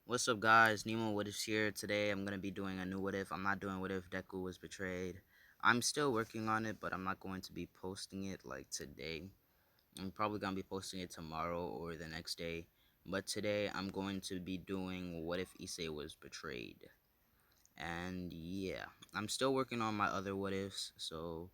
What's up, guys? Nemo What If's here. Today I'm gonna be doing a new What If. I'm not doing What If Deku was betrayed. I'm still working on it, but I'm not going to be posting it like today. I'm probably gonna be posting it tomorrow or the next day. But today I'm going to be doing What If Issei was betrayed. And yeah, I'm still working on my other What Ifs. So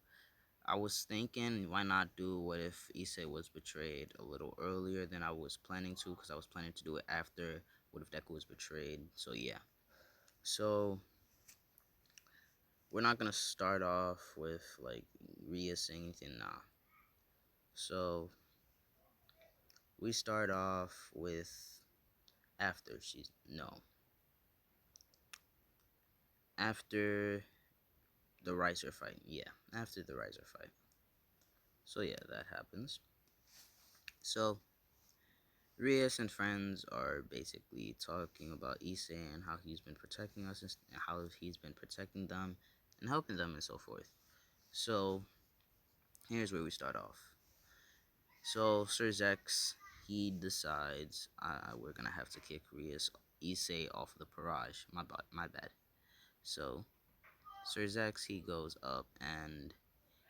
I was thinking, why not do What If Issei was betrayed a little earlier than I was planning to, because I was planning to do it after What If Deku was betrayed. So yeah. So we're not gonna start off with like Rhea saying anything, nah. So we start off with after she's no after the Riser fight. Yeah, after the Riser fight. So yeah, that happens. So Rias and friends are basically talking about Issei and how he's been protecting us and how he's been protecting them and helping them and so forth. So here's where we start off. So Sir Zex, he decides we're gonna have to kick Rias Issei off the Parage. My bad. So Sir Zex, he goes up and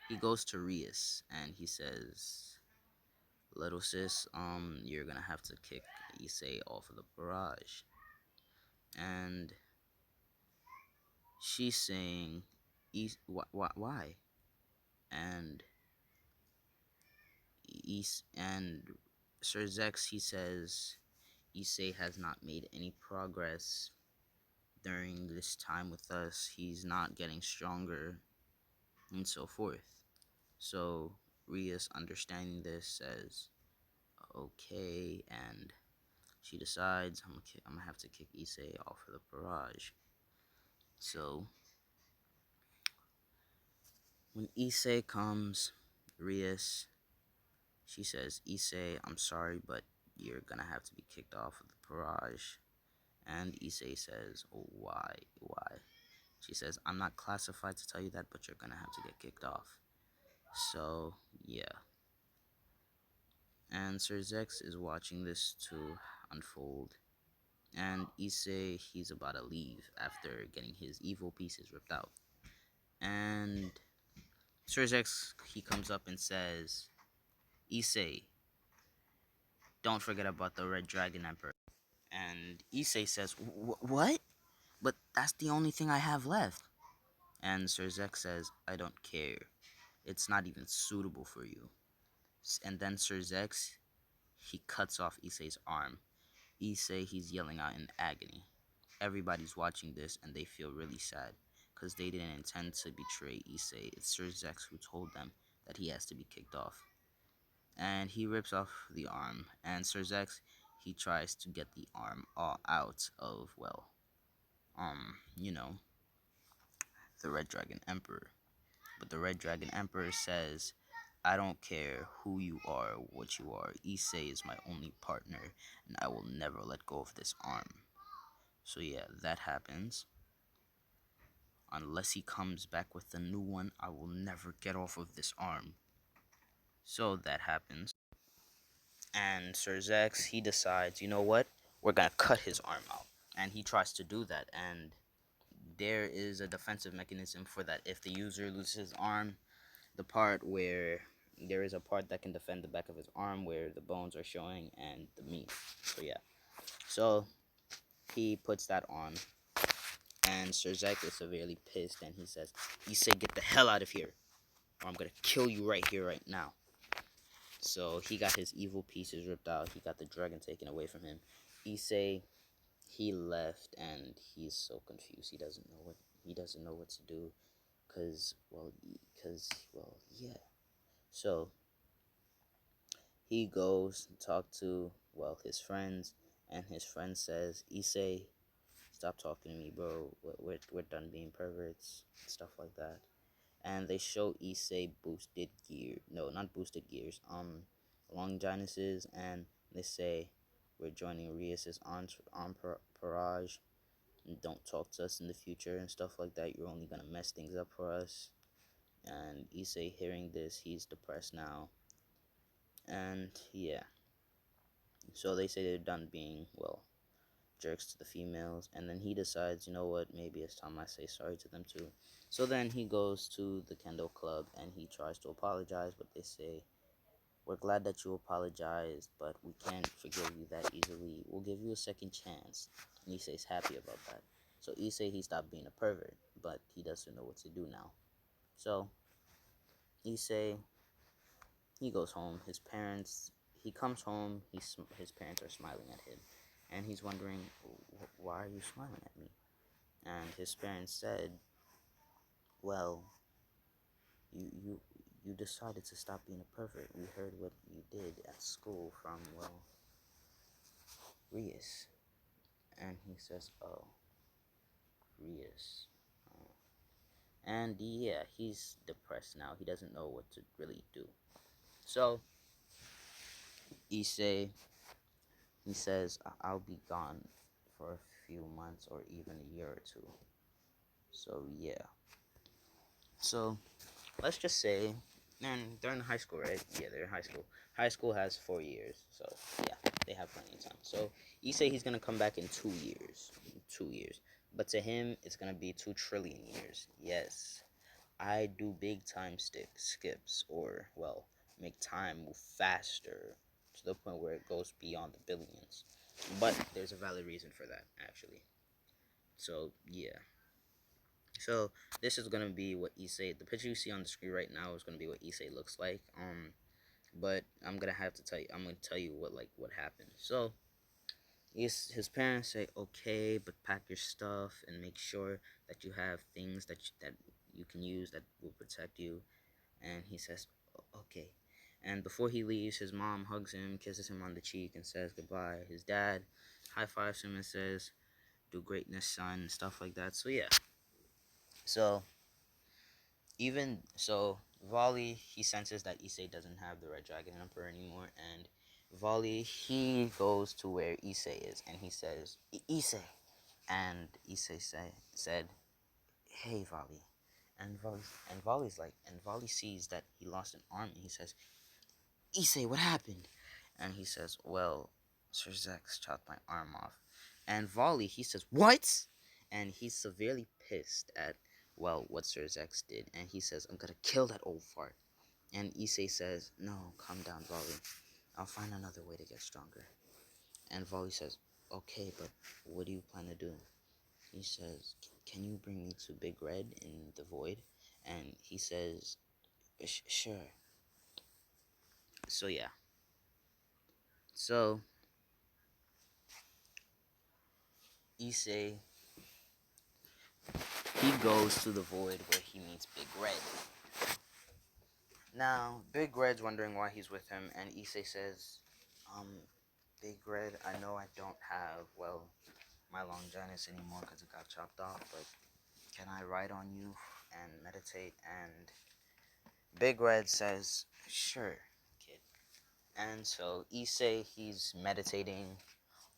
he goes to Rias and he says, "Little sis, you're gonna have to kick Issei off of the Parage." And she's saying, Why?" And and Sir Zex, he says, Issei has not made any progress during this time with us. He's not getting stronger, and so forth. So Ria's understanding this says, okay, and she decides I'm gonna have to kick Issei off of the Barrage. So when Issei comes, Rias, she says, Issei, I'm sorry, but you're gonna have to be kicked off of the Barrage. And Issei says, oh, why? Why? She says, I'm not classified to tell you that, but you're gonna have to get kicked off. So, yeah. And Sir Zex is watching this to unfold. And Issei, he's about to leave after getting his evil pieces ripped out. And Sir Zex, he comes up and says, Issei, don't forget about the Red Dragon Emperor. And Issei says, what? But that's the only thing I have left. And Sir Zex says, I don't care. It's not even suitable for you. And then Sir Zex, he cuts off Issei's arm. Issei, he's yelling out in agony. Everybody's watching this and they feel really sad because they didn't intend to betray Issei. It's Sir Zex who told them that he has to be kicked off. And he rips off the arm, and Sir Zex, he tries to get the arm all out of, well, you know, the Red Dragon Emperor. But the Red Dragon Emperor says, I don't care who you are or what you are. Issei is my only partner, and I will never let go of this arm. So yeah, that happens. Unless he comes back with a new one, I will never get off of this arm. So that happens. And Sir Zex, he decides, you know what? We're gonna cut his arm out. And he tries to do that. And there is a defensive mechanism for that. If the user loses his arm, the part where there is a part that can defend the back of his arm where the bones are showing and the meat. So yeah. So he puts that on. And Sir Zex is severely pissed and he says, get the hell out of here, or I'm gonna kill you right here, right now. So he got his evil pieces ripped out. He got the dragon taken away from him. Issei, he left and he's so confused. He doesn't know what to do, cause yeah. So he goes to talk to his friends, and his friend says, Issei, stop talking to me, bro. We're done being perverts, stuff like that. And they show Issei boosted gear. No, not boosted gears. Longinuses, and they say we're joining Rias's on Parage. And don't talk to us in the future and stuff like that. You're only gonna mess things up for us. And Issei, hearing this, he's depressed now. And yeah, so they say they're done being jerks to the females, and then he decides, you know what, maybe it's time I say sorry to them too. So then he goes to the Kendo club and he tries to apologize, but they say, we're glad that you apologized, but we can't forgive you that easily. We'll give you a second chance. And Issei's happy about that. So Issei, he stopped being a pervert, but he doesn't know what to do now. So Issei, he goes home. He comes home. His parents are smiling at him, and he's wondering, why are you smiling at me? And his parents said, well, you you decided to stop being a pervert. We heard what you did at school from, well, Rias. And he says, oh, Rias. Oh. And yeah, he's depressed now. He doesn't know what to really do. So Issei, he says, I'll be gone for a few months or even a year or two. So yeah. So let's just say, man, they're in high school, right? Yeah, they're in high school. High school has 4 years, so yeah, they have plenty of time. So Issei, he's gonna come back in 2 years. 2 years. But to him, it's gonna be 2 trillion years. Yes. I do big time skips, or well, make time move faster to the point where it goes beyond the billions. But there's a valid reason for that, actually. So yeah. So this is gonna be what Issei. The picture you see on the screen right now is gonna be what Issei looks like. But I'm gonna have to tell you. I'm gonna tell you what happened. So his parents say, okay, but pack your stuff and make sure that you have things that you can use that will protect you. And he says, okay. And before he leaves, his mom hugs him, kisses him on the cheek, and says goodbye. His dad high fives him and says, do greatness, son, and stuff like that. So, yeah. So, even so, Volley, he senses that Issei doesn't have the Red Dragon Emperor anymore. And Volley, he goes to where Issei is, and he says, Issei. And Issei said, hey, Volley. And Volley sees that he lost an arm, and he says, Issei, what happened? And he says, well, Sir Zex chopped my arm off. And Volley, he says, what? And he's severely pissed at, well, what Sir Zex did. And he says, I'm gonna kill that old fart. And Issei says, no, calm down, Volley. I'll find another way to get stronger. And Volley says, okay, but what do you plan to do? He says, can you bring me to Big Red in the Void? And he says, sure. So, yeah. So, Issei, he goes to the Void where he meets Big Red. Now, Big Red's wondering why he's with him, and Issei says, Big Red, I know I don't have, well, my Longinus anymore because it got chopped off, but can I ride on you and meditate? And Big Red says, sure, kid. And so Issei, he's meditating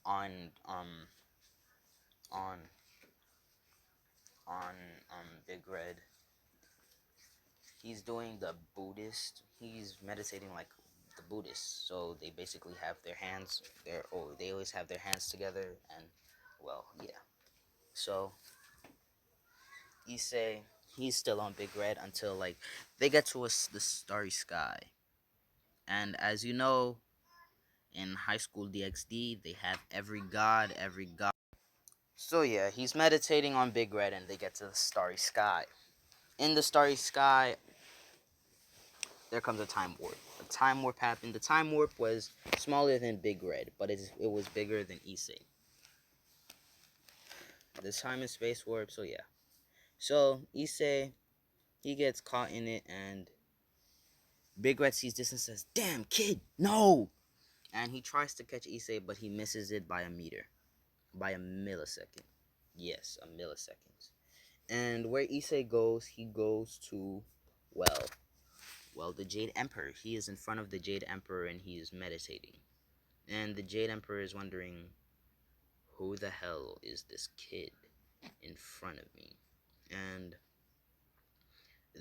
on, on, Big Red. He's doing the Buddhist. He's meditating like the Buddhists. So they basically have their hands. They always have their hands together. And well, yeah. So Issei, he's still on Big Red until like they get to the starry sky. And as you know, in High School DxD, they have every god, every god. So yeah, he's meditating on Big Red, and they get to the starry sky. In the starry sky, there comes a time warp. A time warp happened. The time warp was smaller than Big Red, but it was bigger than Issei. The time and space warp, so yeah. So Issei, he gets caught in it, and Big Red sees this and says, damn, kid, no! And he tries to catch Issei, but he misses it by a meter. By a millisecond. Yes, a millisecond. And where Issei goes, he goes to, well, the Jade Emperor. He is in front of the Jade Emperor, and he is meditating. And the Jade Emperor is wondering, who the hell is this kid in front of me? And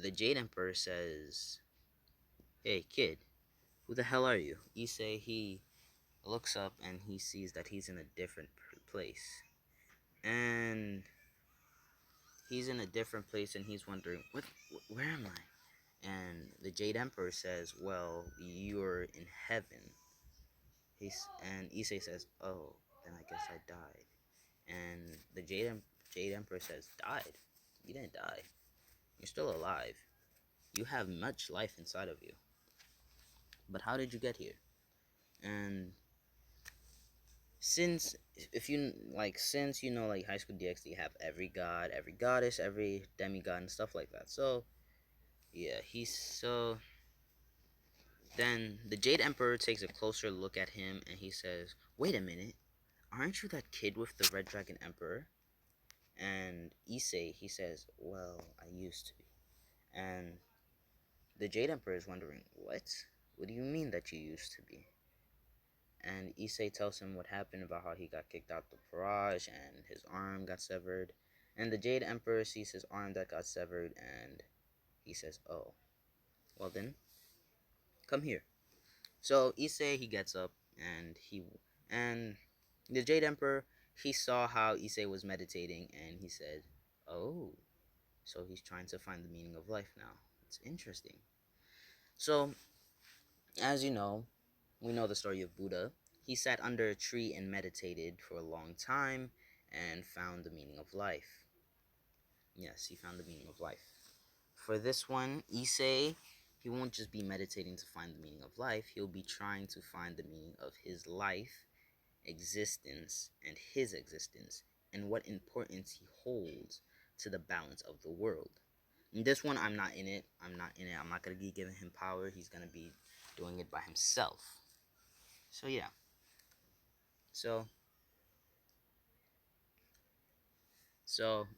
the Jade Emperor says, hey, kid, who the hell are you? Issei, looks up and he sees that he's in a different place. And he's in a different place and he's wondering, where am I? And the Jade Emperor says, well, you're in heaven. And Issei says, oh, then I guess I died. And the Jade Emperor says, died? You didn't die. You're still alive. You have much life inside of you. But how did you get here? And since if you like since you know like High School DxD, you have every god, every goddess, every demigod and stuff like that. So yeah, he's so then the Jade Emperor takes a closer look at him and he says, wait a minute, aren't you that kid with the Red Dragon Emperor? And Issei, he says, well, I used to be. And the Jade Emperor is wondering, what do you mean that you used to be? And Issei tells him what happened about how he got kicked out the barrage and his arm got severed. And the Jade Emperor sees his arm that got severed and he says, oh, well then, come here. So Issei, he gets up and the Jade Emperor, he saw how Issei was meditating and he said, oh, so he's trying to find the meaning of life now. It's interesting. So, as you know, we know the story of Buddha. He sat under a tree and meditated for a long time and found the meaning of life. Yes, he found the meaning of life. For this one, Issei, he won't just be meditating to find the meaning of life, he'll be trying to find the meaning of his life, existence, and his existence, and what importance he holds to the balance of the world. In this one, I'm not in it. I'm not going to be giving him power. He's going to be doing it by himself. So, yeah. So,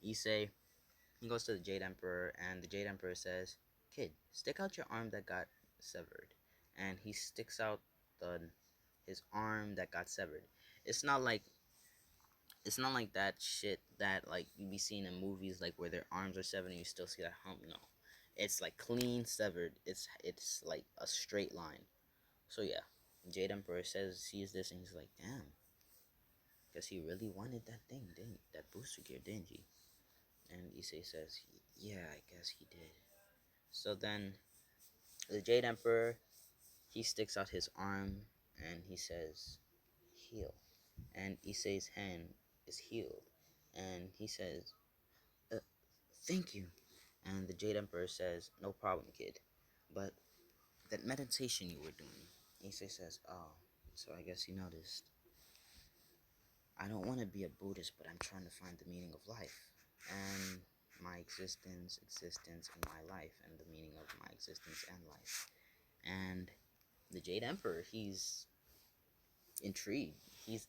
Issei, he goes to the Jade Emperor, and the Jade Emperor says, kid, stick out your arm that got severed. And he sticks out his arm that got severed. It's not like that shit that like you be seeing in movies like where their arms are severed and you still see that hump. No, it's like clean severed. It's like a straight line. So yeah, Jade Emperor sees this and he's like, damn, guess he really wanted that thing, didn't that booster gear, didn't he? And Issei says, yeah, I guess he did. So then the Jade Emperor, he sticks out his arm and he says, heal. And Issei's hand is healed. And he says, uh, thank you. And the Jade Emperor says, no problem, kid. But that meditation you were doing, Issei says, oh, so I guess you noticed. I don't want to be a Buddhist, but I'm trying to find the meaning of life. And my existence, and my life, and the meaning of my existence and life. And the Jade Emperor, he's intrigued. He's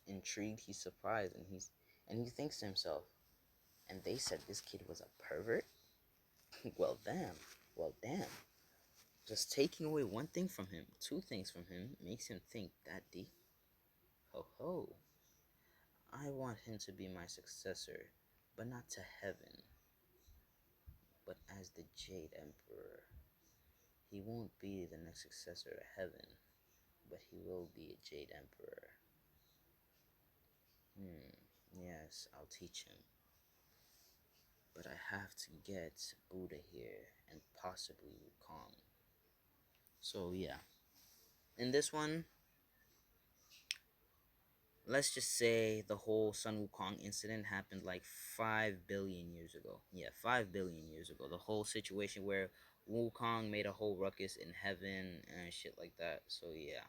surprised, and he thinks to himself, and they said this kid was a pervert? Well, damn. Well, damn. Just taking away one thing from him, two things from him, makes him think that deep. Ho ho. I want him to be my successor, but not to heaven, but as the Jade Emperor. He won't be the next successor to heaven, but he will be a Jade Emperor. Yes, I'll teach him. But I have to get Buddha here, and possibly Wukong. So yeah. In this one, let's just say the whole Sun Wukong incident happened like 5 billion years ago. Yeah, 5 billion years ago. The whole situation where Wukong made a whole ruckus in heaven and shit like that. So yeah.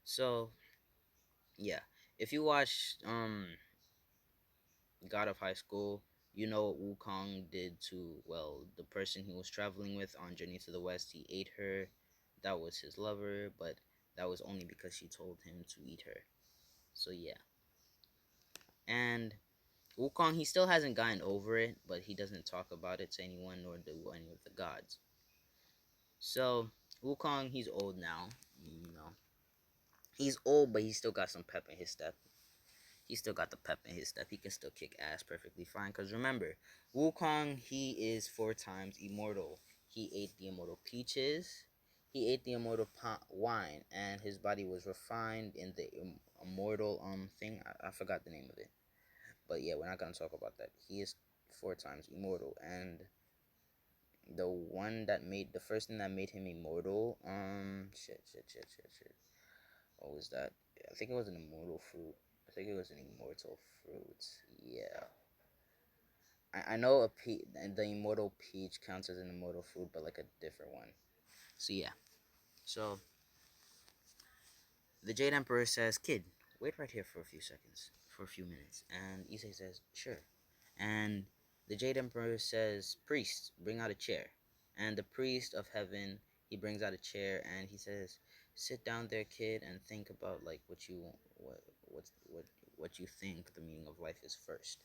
So yeah. If you watch God of High School, you know what Wukong did to, well, the person he was traveling with on Journey to the West. He ate her. That was his lover, but that was only because she told him to eat her. So yeah. And Wukong, he still hasn't gotten over it, but he doesn't talk about it to anyone, nor do any of the gods. So, Wukong, he's old now, you know. He's old, but he still got some pep in his step. He still got the pep in his step. He can still kick ass perfectly fine. Because remember, Wukong, he is 4 times immortal. He ate the immortal peaches. he ate the immortal wine, and his body was refined in the immortal thing. I forgot the name of it, but yeah, we're not gonna talk about that. He is 4 times immortal, and the first thing that made him immortal, shit. What was that? I think it was an immortal fruit. I think it was an immortal fruit. Yeah. I know the immortal peach counts as an immortal fruit, but like a different one. So yeah. So the Jade Emperor says, "Kid, wait right here for a few seconds, for a few minutes." And Issei says, "Sure." And the Jade Emperor says, "Priest, bring out a chair." And the priest of heaven, he brings out a chair and he says, "Sit down there, kid, and think about like what you think the meaning of life is first."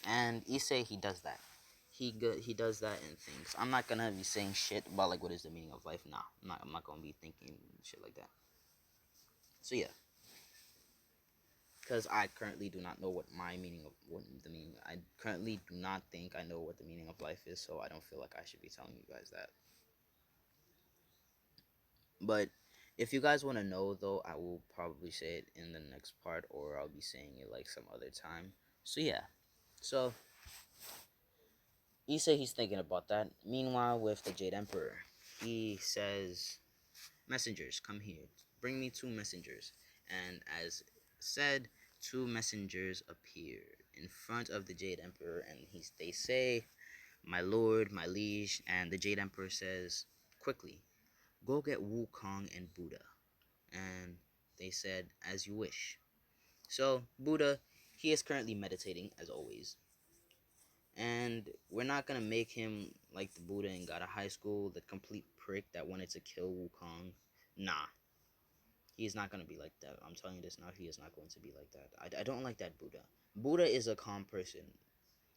And Issei, he does that. He does that and thinks. I'm not gonna be saying shit about like what is the meaning of life. Nah, I'm not gonna be thinking shit like that. So yeah, because I currently do not know what the meaning. I currently do not think I know what the meaning of life is, so I don't feel like I should be telling you guys that. But if you guys want to know, though, I will probably say it in the next part, or I'll be saying it like some other time. So yeah, so he said he's thinking about that. Meanwhile, with the Jade Emperor, he says, "Messengers, come here. Bring me 2 messengers." And as said, 2 messengers appear in front of the Jade Emperor, and they say, "My lord, my liege." And the Jade Emperor says, "Quickly, go get Wukong and Buddha." And they said, "As you wish." So Buddha, he is currently meditating as always. And we're not gonna make him like the Buddha in God of High School, the complete prick that wanted to kill Wukong. Nah, he's not gonna be like that. I'm telling you this now. He is not going to be like that. I don't like that Buddha. Buddha is a calm person.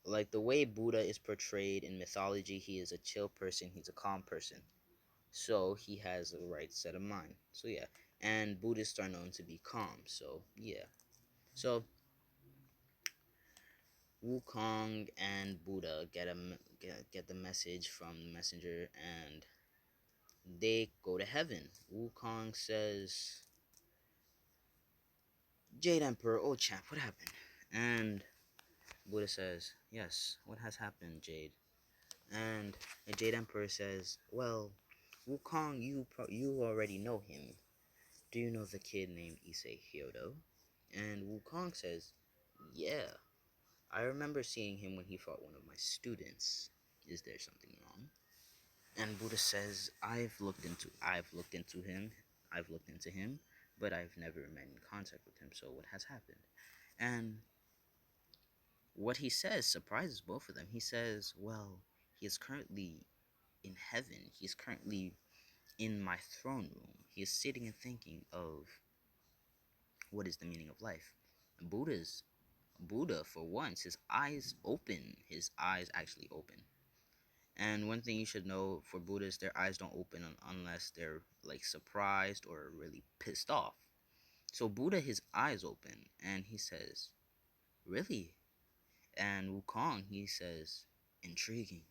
Like the way Buddha is portrayed in mythology, he is a chill person. He's a calm person. So he has the right set of mind. So yeah, and Buddhists are known to be calm. So yeah. So Wukong and Buddha get the message from the messenger, and they go to heaven. Wukong says, "Jade Emperor, oh champ, what happened?" And Buddha says, "Yes, what has happened, Jade?" And the Jade Emperor says, "Well, Wukong, you already know him. Do you know the kid named Issei Hyodo?" And Wukong says, "Yeah, I remember seeing him when he fought one of my students. Is there something wrong?" And Buddha says, I've looked into him, but I've never been in contact with him. So what has happened?" And what he says surprises both of them. He says, "Well, he is currently in heaven. He is currently in my throne room. He is sitting and thinking of what is the meaning of life." Buddha, for once, his eyes open. His eyes actually open. And one thing you should know for Buddhists, their eyes don't open unless they're like surprised or really pissed off. So Buddha, his eyes open, and he says, "Really?" And Wukong, he says, "Intriguing.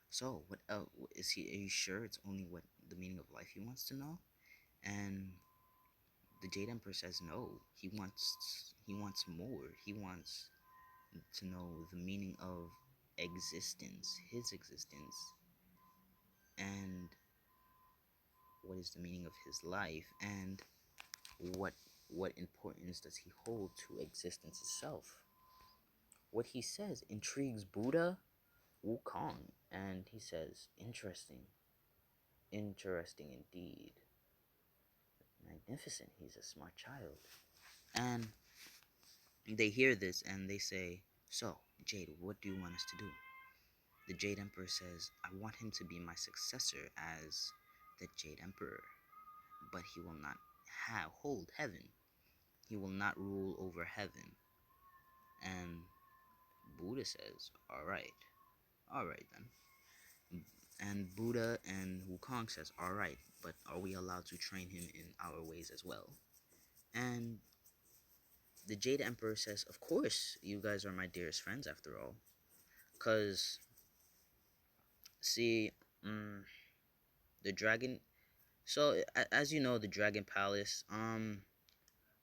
So what else is he? Are you sure it's only what the meaning of life he wants to know?" And the Jade Emperor says, "No. He wants more. He wants to know the meaning of existence, his existence, and what is the meaning of his life, and what what importance does he hold to existence itself." What he says intrigues Buddha, Wukong, and he says, "Interesting, interesting indeed, magnificent. He's a smart child." And they hear this and they say, "So, Jade, what do you want us to do?" The Jade Emperor says, "I want him to be my successor as the Jade Emperor, but he will not hold heaven. He will not rule over heaven." And Buddha says, all right then." And Buddha and Wukong says, "All right, but are we allowed to train him in our ways as well?" And the Jade Emperor says, "Of course, you guys are my dearest friends after all. Cause see, the dragon, So as you know, the Dragon Palace,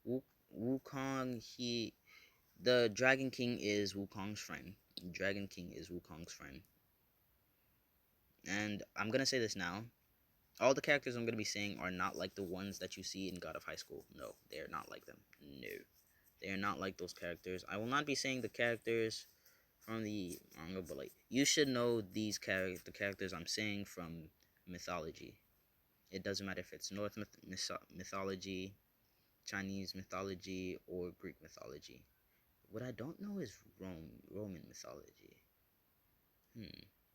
Wu Wukong, the Dragon King is Wukong's friend. Dragon King is Wukong's friend. And I'm gonna say this now. All the characters I'm gonna be saying are not like the ones that you see in God of High School. No, they are not like them. No, they are not like those characters. I will not be saying the characters from the manga, but like you should know the characters I'm saying from mythology. It doesn't matter if it's North mythology, Chinese mythology, or Greek mythology. What I don't know is Roman mythology.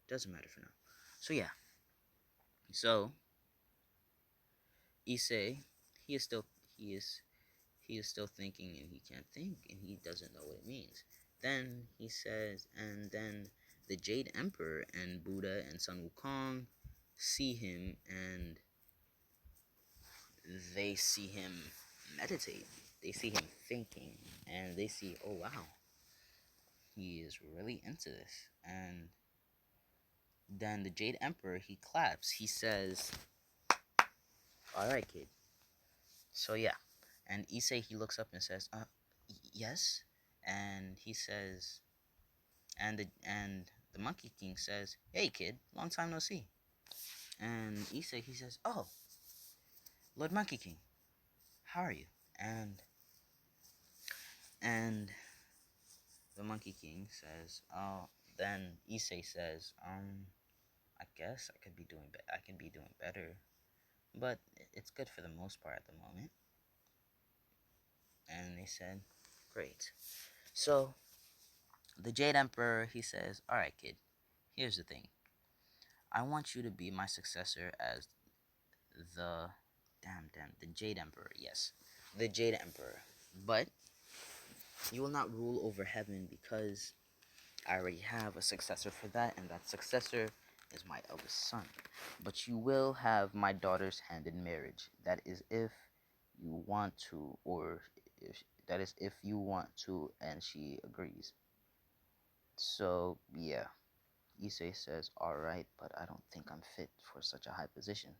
Doesn't matter for now. So yeah. So Issei, he is still he is he is still thinking and he can't think and he doesn't know what it means. Then he says, and then the Jade Emperor and Buddha and Sun Wukong see him and they see him meditate. They see him thinking and they see, oh wow, he is really into this. And then the Jade Emperor, he claps. He says, all right, kid. So yeah. And Issei, he looks up and says, yes. And he says, and the Monkey King says, hey, kid, long time no see. And Issei, he says, oh, Lord Monkey King, how are you? And the Monkey King says, oh, then Issei says, I guess I can be doing better, but it's good for the most part at the moment. And they said, great. So the Jade Emperor, he says, all right, kid, here's the thing. I want you to be my successor as the the Jade Emperor. Yes, the Jade Emperor. But you will not rule over heaven because I already have a successor for that, and that successor is my eldest son. But you will have my daughter's hand in marriage. That is if you want to, or if that is if you want to, and she agrees. So yeah, Issei says, "All right, but I don't think I'm fit for such a high position."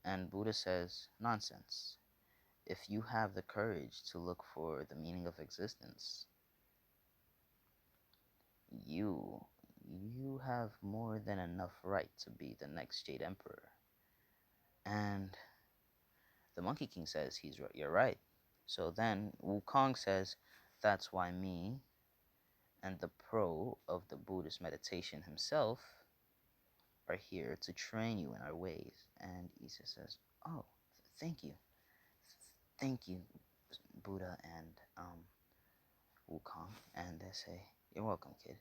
And Buddha says, "Nonsense. If you have the courage to look for the meaning of existence, you you have more than enough right to be the next Jade Emperor." And the Monkey King says, You're right." So then Wukong says, "That's why me and the pro of the Buddhist meditation himself are here to train you in our ways." And Isa says, "Oh, thank you. Thank you, Buddha and Wukong." And they say, "You're welcome, kid."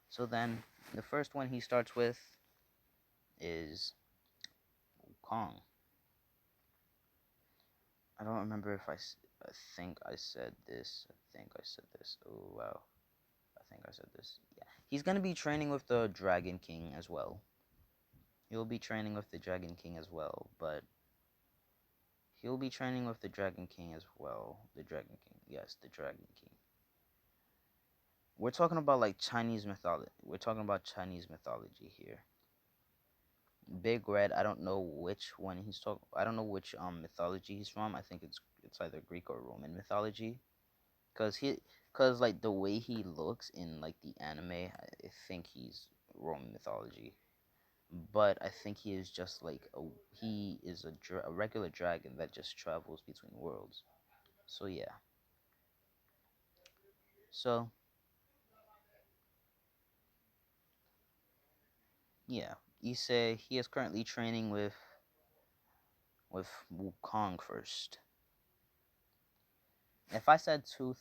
So then the first one he starts with is Wukong. I don't remember if I think I said this. I think I said this. Oh, wow. I think I said this. Yeah. He's going to be training with the Dragon King as well. He'll be training with the Dragon King as well, but he'll be training with the Dragon King as well. The Dragon King. Yes, the Dragon King. We're talking about like Chinese mythology. We're talking about Chinese mythology here. Big Red, I don't know which one he's talking. I don't know which mythology he's from. I think it's either Greek or Roman mythology. Cause cause like the way he looks in like the anime, I think he's Roman mythology. But I think he is just like he is a regular dragon that just travels between worlds. So yeah. So yeah, Issei, he is currently training with Wukong first. If I said 2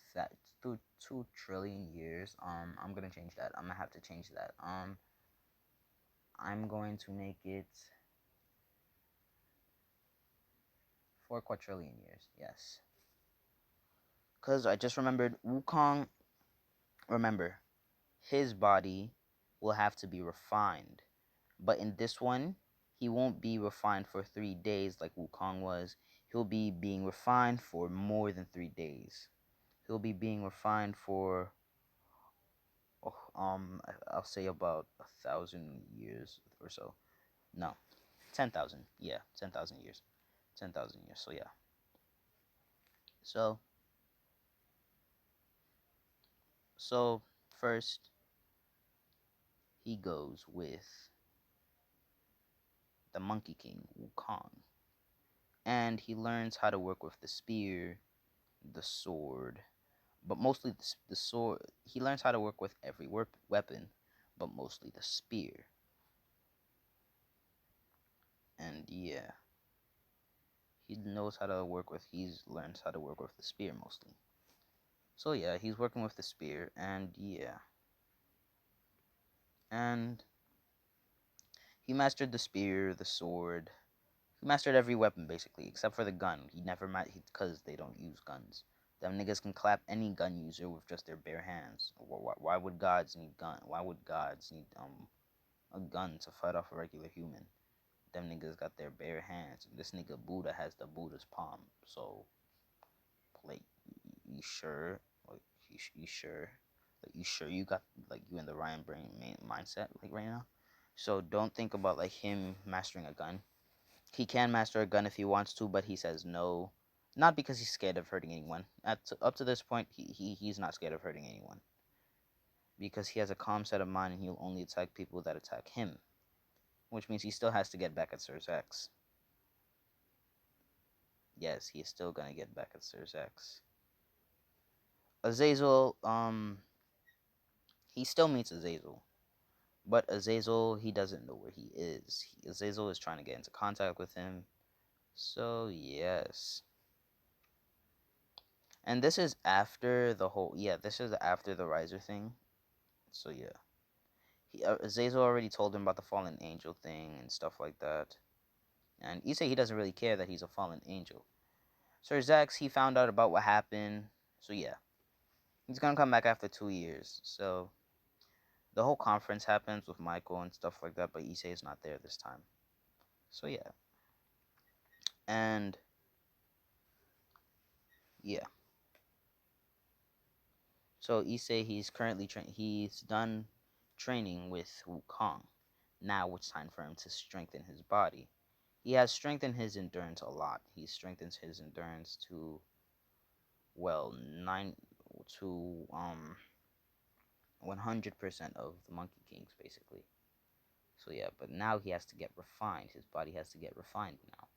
trillion years, I'm gonna change that. I'm gonna have to change that. I'm going to make it 4 quadrillion years. Yes, cause I just remembered Wukong. Remember, his body will have to be refined, but in this one, he won't be refined for 3 days like Wukong was. He'll be being refined for more than 3 days. He'll be being refined for I'll say about 1,000 years or so. No, 10,000. Yeah, 10,000 years. 10,000 years. So yeah. So so first he goes with the Monkey King Wukong, and he learns how to work with the spear, the sword, but mostly the sword. He learns how to work with every weapon, but mostly the spear. And yeah, he knows how to work with. He's learns how to work with the spear mostly. So yeah, he's working with the spear, and yeah, and he mastered the spear, the sword. He mastered every weapon basically, except for the gun. He never because they don't use guns. Them niggas can clap any gun user with just their bare hands. Why would gods need gun? Why would gods need a gun to fight off a regular human? Them niggas got their bare hands. This nigga Buddha has the Buddha's palm. So, like, you sure? Like, you sure? Like, you sure you got like you in the Ryan brain mindset like right now? So don't think about like him mastering a gun. He can master a gun if he wants to, but he says no. Not because he's scared of hurting anyone. Up to this point, he's not scared of hurting anyone. Because he has a calm set of mind and he'll only attack people that attack him. Which means he still has to get back at Sir X. Yes, he is still gonna get back at Sir X. Azazel, he still meets Azazel. But Azazel, he doesn't know where he is. Azazel is trying to get into contact with him. So, yes. And this is after the whole. Yeah, this is after the Riser thing. So, yeah. Azazel already told him about the fallen angel thing and stuff like that. And you say he doesn't really care that he's a fallen angel. Sir Zax, he found out about what happened. So, yeah. He's gonna come back after 2 years. So, the whole conference happens with Michael and stuff like that, but Issei is not there this time. So, yeah. And, yeah. So Issei, he's done training with Wukong. Now it's time for him to strengthen his body. He has strengthened his endurance a lot. He strengthens his endurance to well 100% of the Monkey Kings basically. So yeah, but now he has to get refined. His body has to get refined now.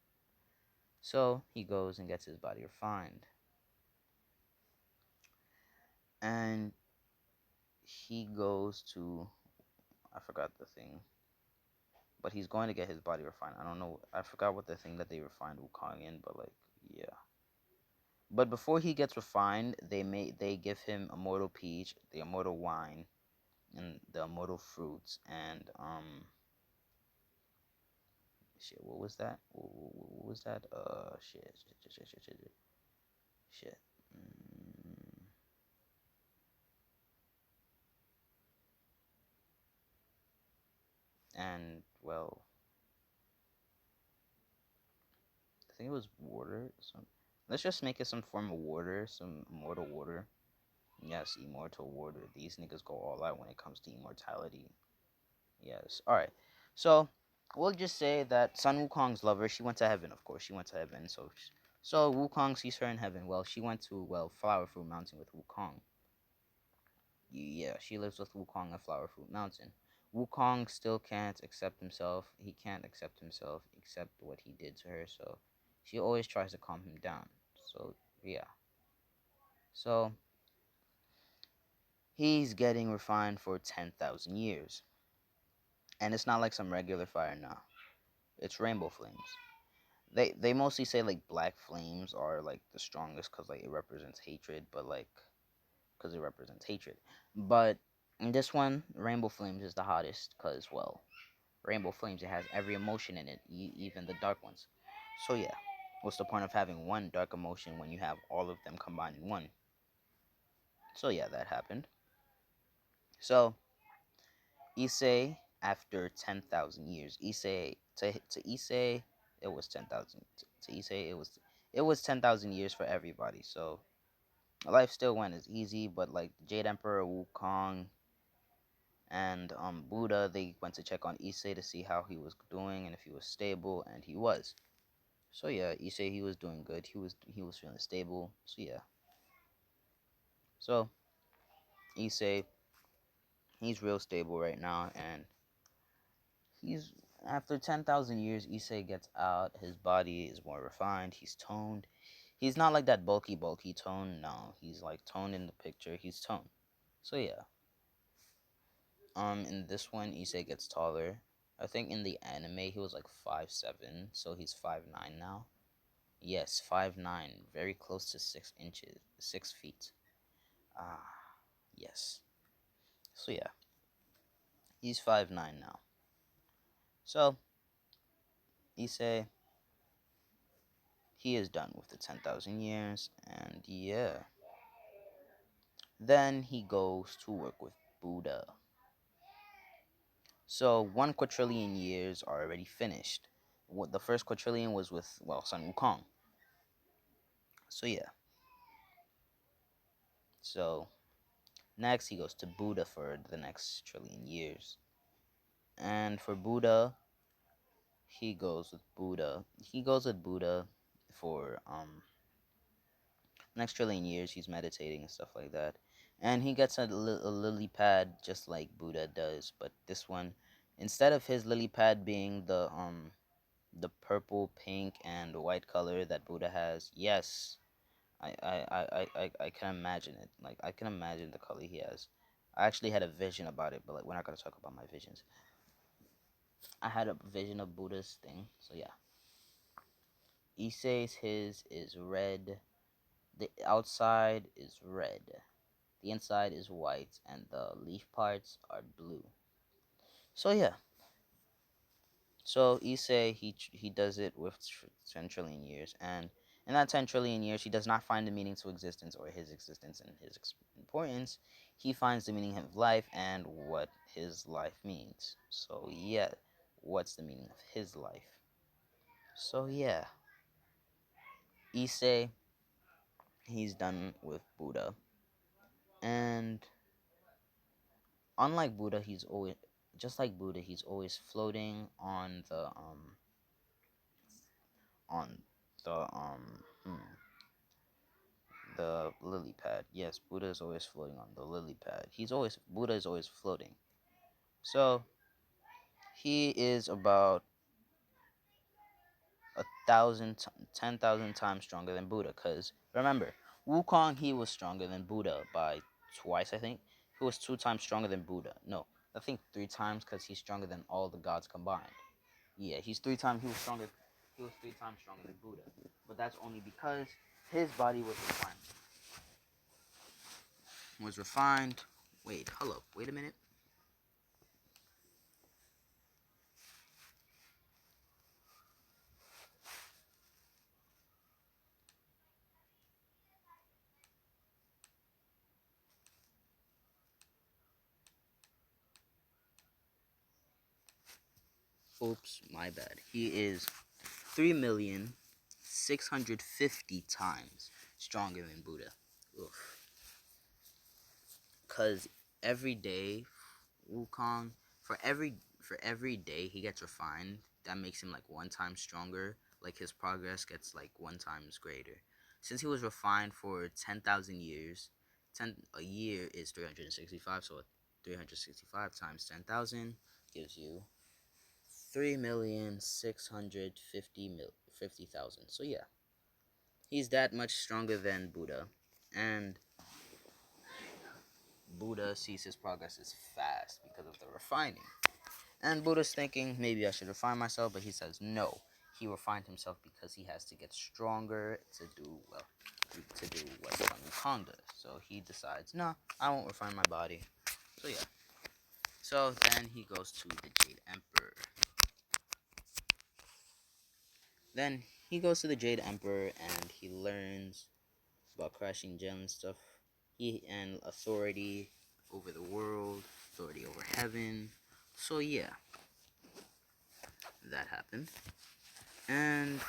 So he goes and gets his body refined. And he goes to I forgot the thing. But he's going to get his body refined. I don't know. I forgot what the thing that they refined Wukong in, but like, yeah. But before he gets refined, they give him immortal peach, the immortal wine, and the immortal fruits, and shit. What was that? What was that? Shit. Mm, and well, I think it was water. Let's just make it some form of water, some immortal water. Yes, immortal water. These niggas go all out when it comes to immortality. Yes. All right. So we'll just say that Sun Wukong's lover. She went to heaven. Of course, she went to heaven. So Wukong sees her in heaven. Well, she went to Flower Fruit Mountain with Wukong. Yeah, she lives with Wukong at Flower Fruit Mountain. Wukong still can't accept himself. He can't accept himself, except what he did to her. So she always tries to calm him down. So yeah. So he's getting refined for 10,000 years. And it's not like some regular fire now. It's rainbow flames. They mostly say like black flames are like the strongest because like it represents hatred, but like because it represents hatred. But in this one, rainbow flames is the hottest because rainbow flames it has every emotion in it, even the dark ones. So yeah, what's the point of having one dark emotion when you have all of them combined in one? So yeah, that happened. So Issei, after 10,000 years, Issei to Issei, it was 10,000. To Issei, it was 10,000 years for everybody. So life still went as easy, but like Jade Emperor, Wukong, And Buddha, they went to check on Issei to see how he was doing and if he was stable, and he was. So yeah, Issei, he was doing good. He was feeling stable. So yeah. So Issei, he's real stable right now, and he's after 10,000 years, Issei gets out. His body is more refined. He's toned. He's not like that bulky tone. No, he's like toned in the picture. He's toned. So yeah. In this one, Issei gets taller. I think in the anime he was like 5'7", so he's 5'9" now. Yes, 5'9", very close to 6 inches, 6 feet. Ah, yes. So yeah, he's 5'9" now. So Issei, he is done with the 10,000 years, and yeah. Then he goes to work with Buddha. So 1 quadrillion years are already finished. What the first quadrillion was with, well, Sun Wukong. So yeah. So next he goes to Buddha for the next trillion years. And for Buddha, he goes with Buddha. He goes with Buddha for next trillion years. He's meditating and stuff like that. And he gets a lily pad just like Buddha does, but this one, instead of his lily pad being the purple, pink, and white color that Buddha has, yes, I can imagine it. Like, I can imagine the color he has. I actually had a vision about it, but like, we're not gonna talk about my visions. I had a vision of Buddha's thing, so yeah. Issei's, his is red. The outside is red. The inside is white, and the leaf parts are blue. So yeah. So Issei, he does it with 10 trillion years, and in that 10 trillion years, he does not find the meaning to existence or his existence and his importance. He finds the meaning of life and what his life means. So yeah, what's the meaning of his life? So yeah, Issei, he's done with Buddha, and unlike Buddha, he's always just like Buddha, he's always floating on the lily pad. Yes, Buddha is always floating on the lily pad. Buddha is always floating. So he is about 10,000 times stronger than Buddha. Cause remember, Wukong, he was stronger than Buddha by twice. I think he was 2 times stronger than Buddha. No, I think 3 times, cause he's stronger than all the gods combined. Yeah, he's 3 times. He was stronger. He was 3 times stronger than Buddha. But that's only because his body was refined. Was refined. Wait, hold up. Wait a minute. Oops, my bad. He is 3,650,000 times stronger than Buddha. Oof. Cause every day, Wukong, for every day he gets refined, that makes him like 1 time stronger. Like his progress gets like 1 times greater. Since he was refined for 10,000 years, a year is 365. So 365 times 10,000 gives you 3,650,000. So yeah, he's that much stronger than Buddha, and Buddha sees his progress as fast because of the refining. And Buddha's thinking maybe I should refine myself, but he says no. He refined himself because he has to get stronger to do what Sun Wukong does. So he decides, no, I won't refine my body. So yeah. So then he goes to the Jade Emperor. Then he goes to the Jade Emperor and he learns about crashing gems and stuff. He and authority over the world, authority over heaven. So yeah, that happened. And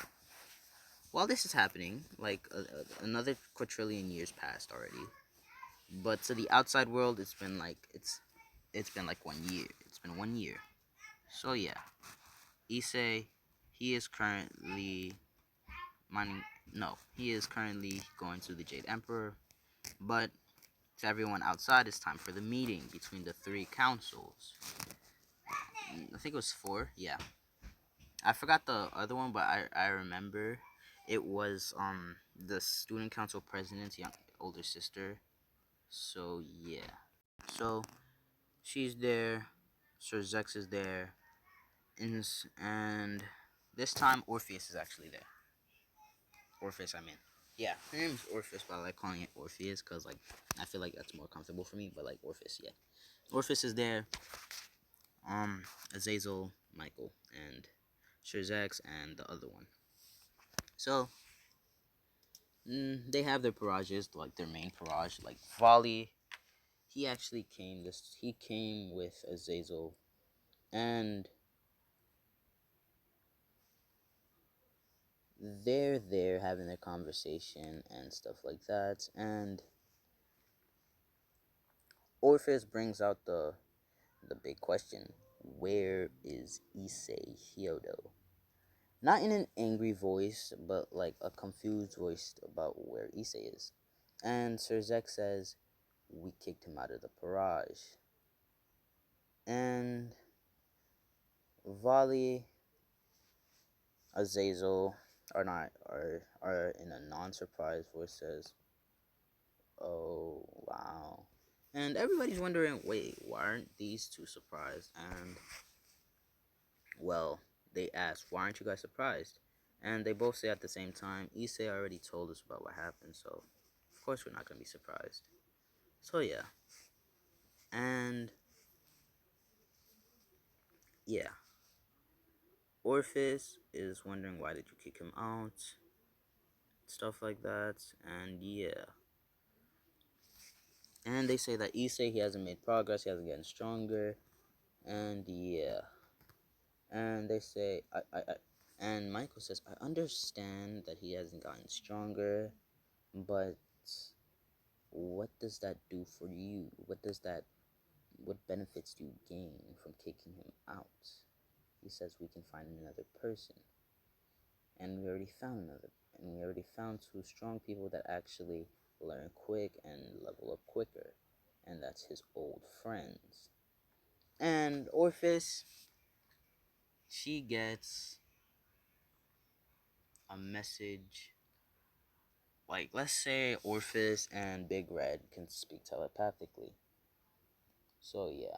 while this is happening, like another quadrillion years passed already. But to the outside world, it's been like it's been like 1 year. It's been 1 year. So yeah, Issei, he is currently mining. No, he is currently going to the Jade Emperor. But to everyone outside, it's time for the meeting between the three councils. I think it was four. Yeah, I forgot the other one, but I remember it was the student council president's older sister. So yeah, so she's there. Sir Zex is there, and this time Orpheus is actually there. Orpheus, I mean. Yeah, her name is Orpheus, but I like calling it Orpheus because like I feel like that's more comfortable for me. But like Orpheus, yeah, Orpheus is there. Azazel, Michael, and Sir Zex, and the other one. So they have their parages, like their main parage. Like Volley, he actually came. He came with Azazel, and they're there having their conversation and stuff like that. And Orpheus brings out the big question: where is Issei Hyodo? Not in an angry voice, but like a confused voice about where Issei is. And Sir Zek says, we kicked him out of the Parage. And Vali, Azazel are in a non-surprised voice says, oh wow. And everybody's wondering, wait, why aren't these two surprised? And well, they ask, why aren't you guys surprised? And they both say at the same time, Issei already told us about what happened, so of course we're not gonna be surprised. So yeah. And yeah. Orpheus is wondering why did you kick him out? Stuff like that. And yeah. And they say that Issei, he hasn't made progress, he hasn't gotten stronger. And yeah. And they say and Michael says, I understand that he hasn't gotten stronger, but what does that do for you? What benefits do you gain from kicking him out? He says we can find another person. And we already found another. And we already found two strong people that actually learn quick and level up quicker. And that's his old friends. And Orpheus, she gets a message. Like, let's say Orpheus and Big Red can speak telepathically. So, yeah.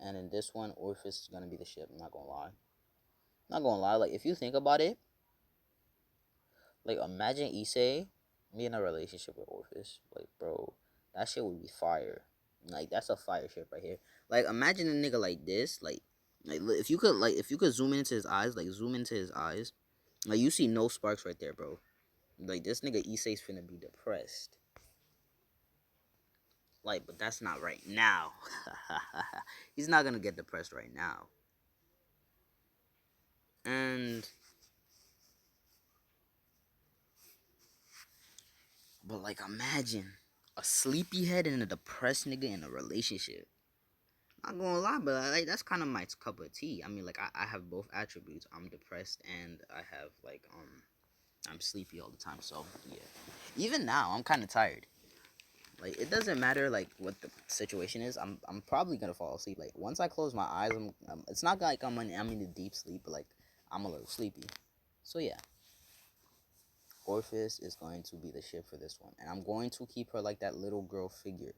And in this one, Orpheus is gonna be the ship. I'm not gonna lie. Not gonna lie. Like, if you think about it, like, imagine Issei be in a relationship with Orpheus. Like, bro, that shit would be fire. Like, that's a fire ship right here. Like, imagine a nigga like this. Like, if you could zoom into his eyes, like, zoom into his eyes. Like, you see no sparks right there, bro. Like, this nigga Issei's finna be depressed. Like, but that's not right now. He's not gonna get depressed right now. And but like imagine a sleepyhead and a depressed nigga in a relationship. Not gonna lie, but like that's kind of my cup of tea. I mean, like I have both attributes. I'm depressed and I have like I'm sleepy all the time. So yeah. Even now, I'm kind of tired. Like it doesn't matter like what the situation is. I'm probably gonna fall asleep. Like once I close my eyes, it's not like I'm in a deep sleep, but like I'm a little sleepy. So yeah, Orpheus is going to be the ship for this one, and I'm going to keep her like that little girl figure.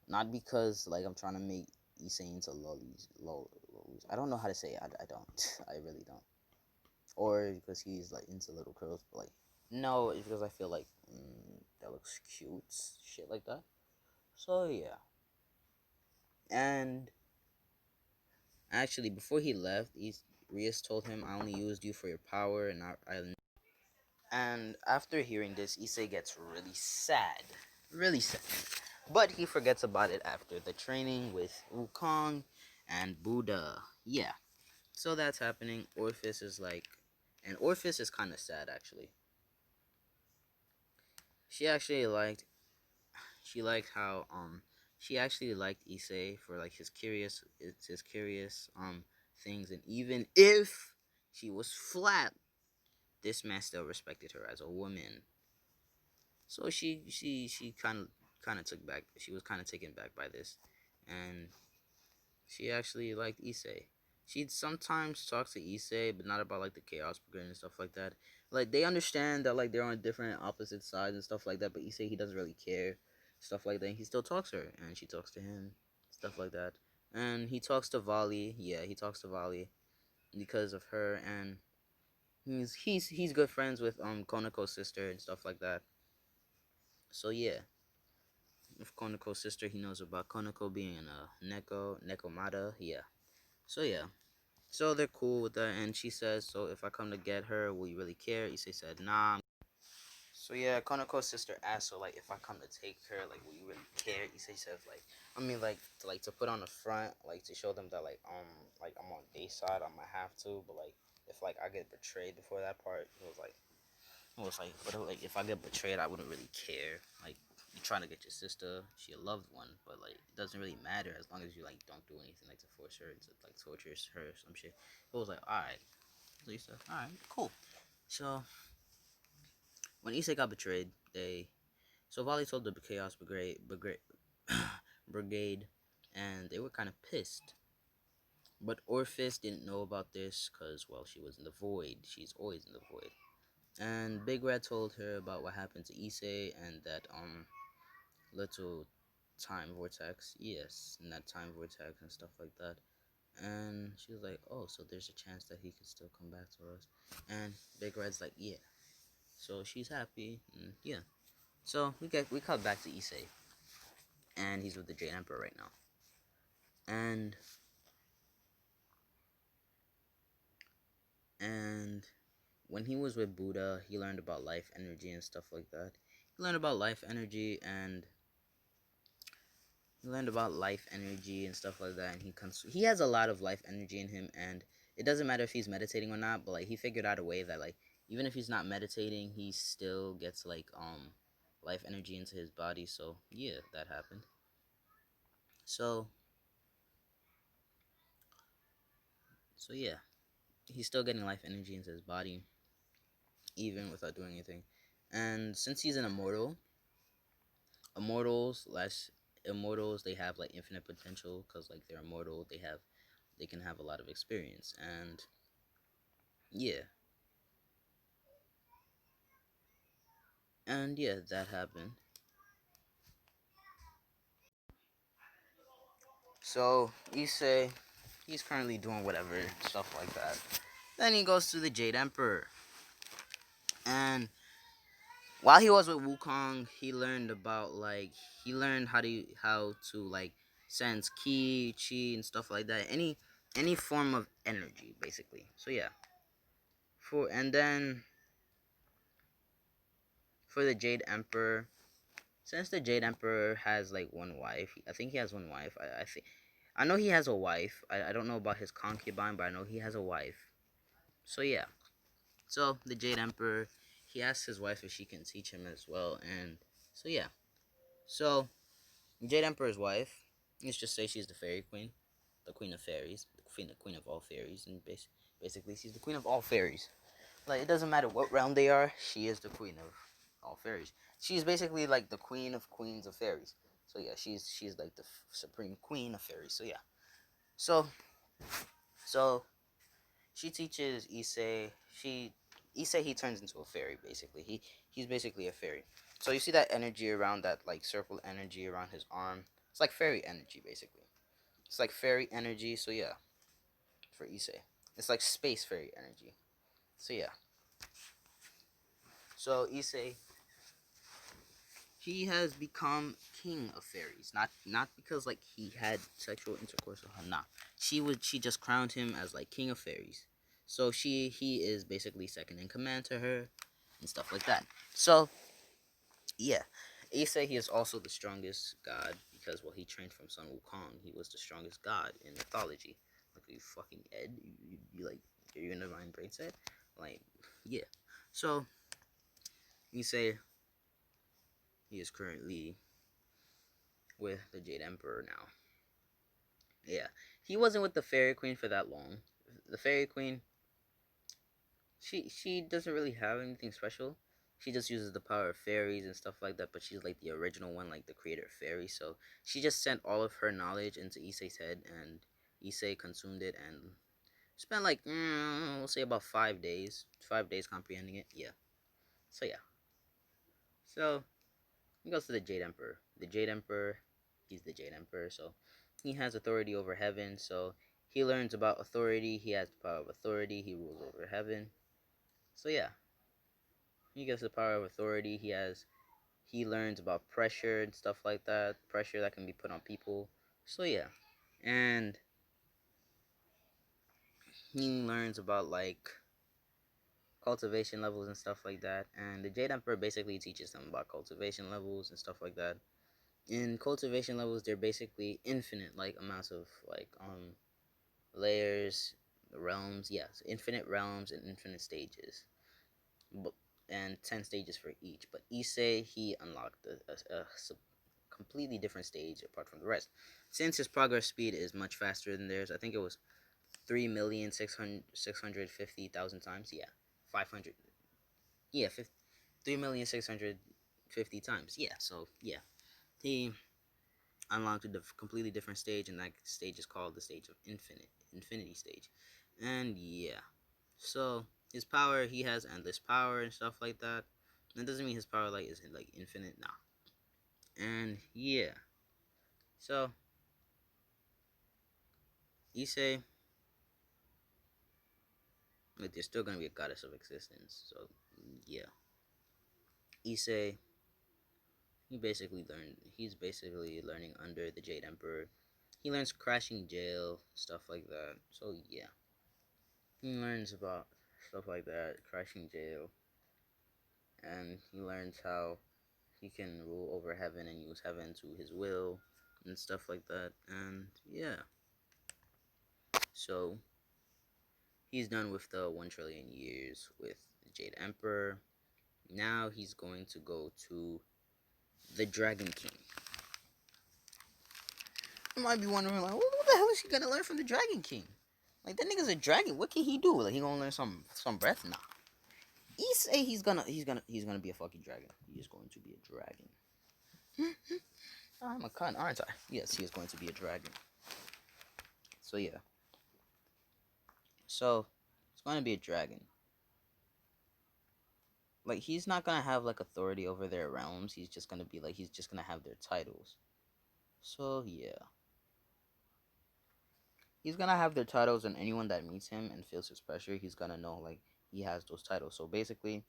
Not because like I'm trying to make Issei into lollies. I don't know how to say it. I don't. I really don't. Or because he's like into little curls, but like no, it's because I feel like that looks cute, shit like that. So yeah. And actually, before he left, Rias told him, "I only used you for your power, and I." And after hearing this, Issei gets really sad, really sad. But he forgets about it after the training with Wukong and Buddha. Yeah. So that's happening. Orpheus is like, and Orpheus is kind of sad actually. She actually liked, she liked how she actually liked Issei for like his curious things, and even if she was flat, this man still respected her as a woman. So she kind of took back. She was kind of taken back by this, and she actually liked Issei. She'd sometimes talk to Issei, but not about like the chaos brigade and stuff like that. Like they understand that like they're on different opposite sides and stuff like that. But Issei, he doesn't really care, stuff like that. He still talks to her, and she talks to him, stuff like that. And he talks to Vali. Yeah, he talks to Vali because of her, and he's good friends with Konako's sister and stuff like that. So yeah, with Konako's sister, he knows about Konako being a Nekomata. Yeah. So yeah. So they're cool with that, and she says, "So if I come to get her, will you really care?" Issei said, "Nah." So yeah, Konako's sister asked, "So like, if I come to take her, like, will you really care?" Issei says, "Like, I mean, like to put on the front, like to show them that like I'm on their side, I might have to, but like if like I get betrayed before that part, but like if I get betrayed, I wouldn't really care. Like you're trying to get your sister, she a loved one, but like it doesn't really matter as long as you like don't do anything like to force her to like torture her or some shit." It was like, alright. So he said, alright, cool. So when Issei got betrayed, Vali told the Chaos Brigade, and they were kind of pissed. But Orphis didn't know about this because, well, she was in the void. She's always in the void. And Big Red told her about what happened to Issei and that little time vortex. Yes, and that time vortex and stuff like that. And she was like, "Oh, so there's a chance that he could still come back to us." And Big Red's like, "Yeah." So she's happy. And yeah. So we cut back to Issei, and he's with the Jade Emperor right now. And and when he was with Buddha, he learned about life energy and stuff like that. He learned about life energy and stuff like that, and he has a lot of life energy in him, and it doesn't matter if he's meditating or not, but like he figured out a way that like even if he's not meditating, he still gets like life energy into his body. So yeah, that happened. So yeah, he's still getting life energy into his body even without doing anything. And since he's an immortal, immortals less immortals they have like infinite potential because like they're immortal. They can have a lot of experience, and yeah, that happened. So Issei, he's currently doing whatever stuff like that. Then he goes to the Jade Emperor, and while he was with Wukong, he learned how to like sense ki, chi, and stuff like that. Any form of energy, basically. So yeah, and then for the Jade Emperor, since the Jade Emperor has like one wife, I think he has one wife. I know he has a wife. I don't know about his concubine, but I know he has a wife. So yeah. So the Jade Emperor, he asks his wife if she can teach him as well, and so yeah. So Jade Emperor's wife, let's just say she's the fairy queen, the queen of fairies, the queen of all fairies, and basically she's the queen of all fairies. Like it doesn't matter what realm they are, she is the queen of all fairies. She's basically like the queen of queens of fairies. So yeah, she's like the supreme queen of fairies. So yeah. So so she teaches Issei. Issei he turns into a fairy basically. He's basically a fairy. So you see that energy around that like circle energy around his arm. It's like fairy energy basically. It's like fairy energy. So yeah, for Issei, it's like space fairy energy. So yeah. So Issei he has become king of fairies. Not because like he had sexual intercourse with her. Nah, she just crowned him as like king of fairies. So he is basically second in command to her and stuff like that. So yeah, Issei he is also the strongest god because well he trained from Sun Wukong. He was the strongest god in mythology. Like you fucking Ed, you like you're in divine brain set. Like yeah. So Issei he is currently with the Jade Emperor now. Yeah, he wasn't with the Fairy Queen for that long. The Fairy Queen, she doesn't really have anything special. She just uses the power of fairies and stuff like that. But she's like the original one, like the creator of fairies. So she just sent all of her knowledge into Issei's head, and Issei consumed it and spent like we'll say about 5 days. 5 days comprehending it. Yeah. So yeah. So he goes to the Jade Emperor. The Jade Emperor, he's the Jade Emperor, so he has authority over heaven. So he learns about authority. He has the power of authority. He rules over heaven. So yeah, he gets the power of authority. He learns about pressure and stuff like that. Pressure that can be put on people. So yeah, and he learns about like cultivation levels and stuff like that. And the Jade Emperor basically teaches them about cultivation levels and stuff like that. In cultivation levels, they're basically infinite like amounts of like layers, realms, yes, infinite realms and infinite stages, but and 10 stages for each. But Issei, he unlocked a completely different stage apart from the rest. Since his progress speed is much faster than theirs, I think it was 3,650,000 times. Yeah, 500. Yeah, 3,650 times. Yeah, so yeah, he unlocked a completely different stage, and that stage is called the stage of infinity stage. And yeah, so his power, he has endless power and stuff like that. That doesn't mean his power like is like infinite, nah. And yeah, so Issei, like there's still gonna be a goddess of existence. So yeah, Issei, he's basically learning under the Jade Emperor. He learns crashing jail, stuff like that. So yeah, he learns about stuff like that, crashing jail, and he learns how he can rule over heaven and use heaven to his will and stuff like that. And yeah, so he's done with the 1 trillion years with the Jade Emperor. Now he's going to go to the Dragon King. You might be wondering, like, what the hell is he gonna learn from the Dragon King? Like, that nigga's a dragon. What can he do? Like, he gonna learn some breath? Nah. He say he's gonna be a fucking dragon. He is going to be a dragon. I'm a cunt, aren't I? Yes, he is going to be a dragon. So yeah. So it's going to be a dragon. Like he's not gonna have like authority over their realms. He's just gonna have their titles. So yeah. He's gonna have their titles, and anyone that meets him and feels his pressure, he's gonna know like he has those titles. So basically,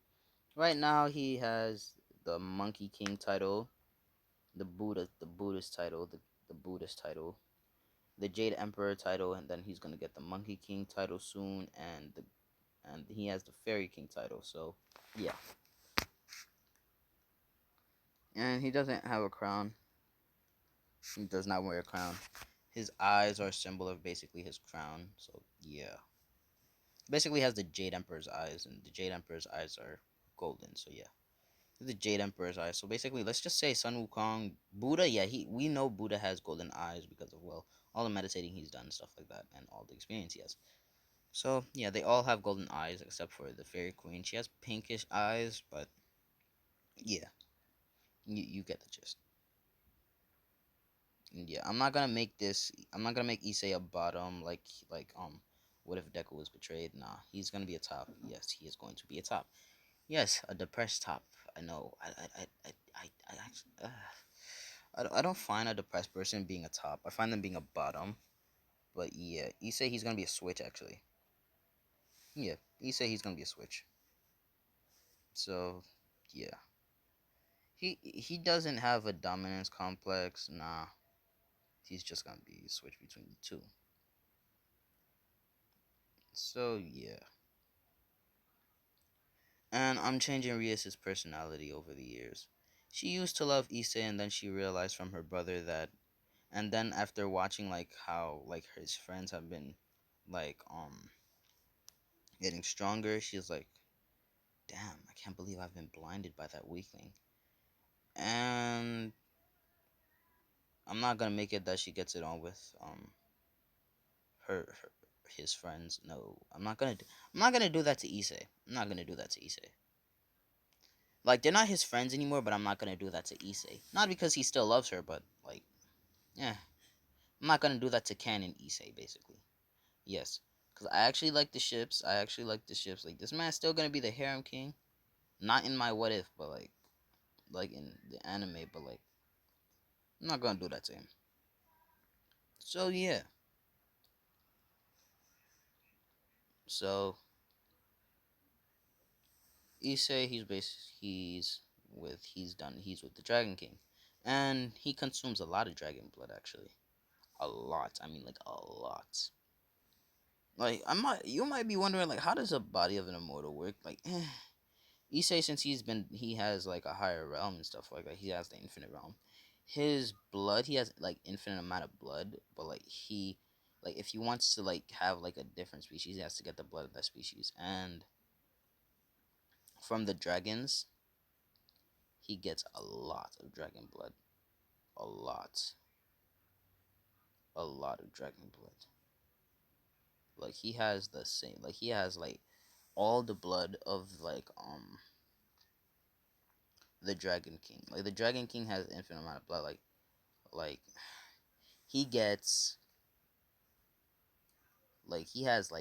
right now he has the Monkey King title, the Buddhist title, the Buddhist title, the Jade Emperor title, and then he's gonna get the Monkey King title soon, and he has the Fairy King title. So yeah, and he doesn't have a crown. He does not wear a crown. His eyes are a symbol of basically his crown. So yeah, basically has the Jade Emperor's eyes, and the Jade Emperor's eyes are golden. So yeah, the Jade Emperor's eyes. So basically, let's just say Sun Wukong, Buddha. Yeah, we know Buddha has golden eyes because of all the meditating he's done, stuff like that, and all the experience he has. So yeah, they all have golden eyes except for the Fairy Queen. She has pinkish eyes, but yeah, you get the gist. And yeah, I'm not gonna make this. I'm not gonna make Issei a bottom like. What if Deku was betrayed? Nah, he's gonna be a top. Yes, he is going to be a top. Yes, a depressed top. I know. I actually. I don't find a depressed person being a top. I find them being a bottom. But yeah, Issei he's gonna be a switch actually. Yeah, Issei he's gonna be a switch. So yeah, he doesn't have a dominance complex. Nah, he's just gonna be a switch between the two. So yeah. And I'm changing Rias's personality over the years. She used to love Issei, and then she realized from her brother that, and then after watching like how like his friends have been like getting stronger, she's like, damn, I can't believe I've been blinded by that weakling. And I'm not gonna make it that she gets it on with her his friends. No, I'm not gonna do that to Issei. I'm not gonna do that to Issei. Like, they're not his friends anymore, but I'm not gonna do that to Issei. Not because he still loves her, but like, yeah, I'm not gonna do that to Ken and Issei, basically. Yes, because I actually like the ships. I actually like the ships. Like, this man's still gonna be the harem king. Not in my what if, but like in the anime, but like, I'm not gonna do that to him. So yeah. So Issei, he's with the Dragon King, and he consumes a lot of dragon blood actually, a lot. I mean, like a lot. Like you might be wondering like, how does a body of an immortal work? Like, Issei, since he has like a higher realm and stuff like that. He has the infinite realm. His blood, he has like infinite amount of blood, but like if he wants to like have like a different species, he has to get the blood of that species, and from the dragons he gets a lot of dragon blood. A lot. A lot of dragon blood. Like he has the same like he has like all the blood of like the Dragon King. Like the Dragon King has infinite amount of blood. Like he gets like he has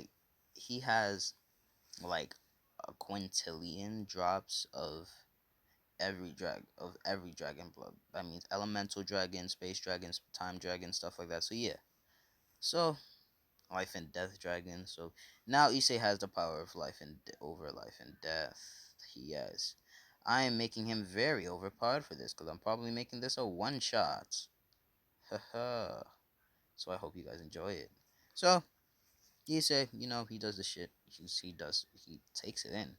like a quintillion drops of every dragon blood. That means elemental dragon, space dragons, time dragon, stuff like that. So yeah. So life and death dragon. So now Issei has the power of over life and death. He has. I am making him very overpowered for this because I'm probably making this a one shot. Haha. So I hope you guys enjoy it. So Issei, he does the shit. He takes it in,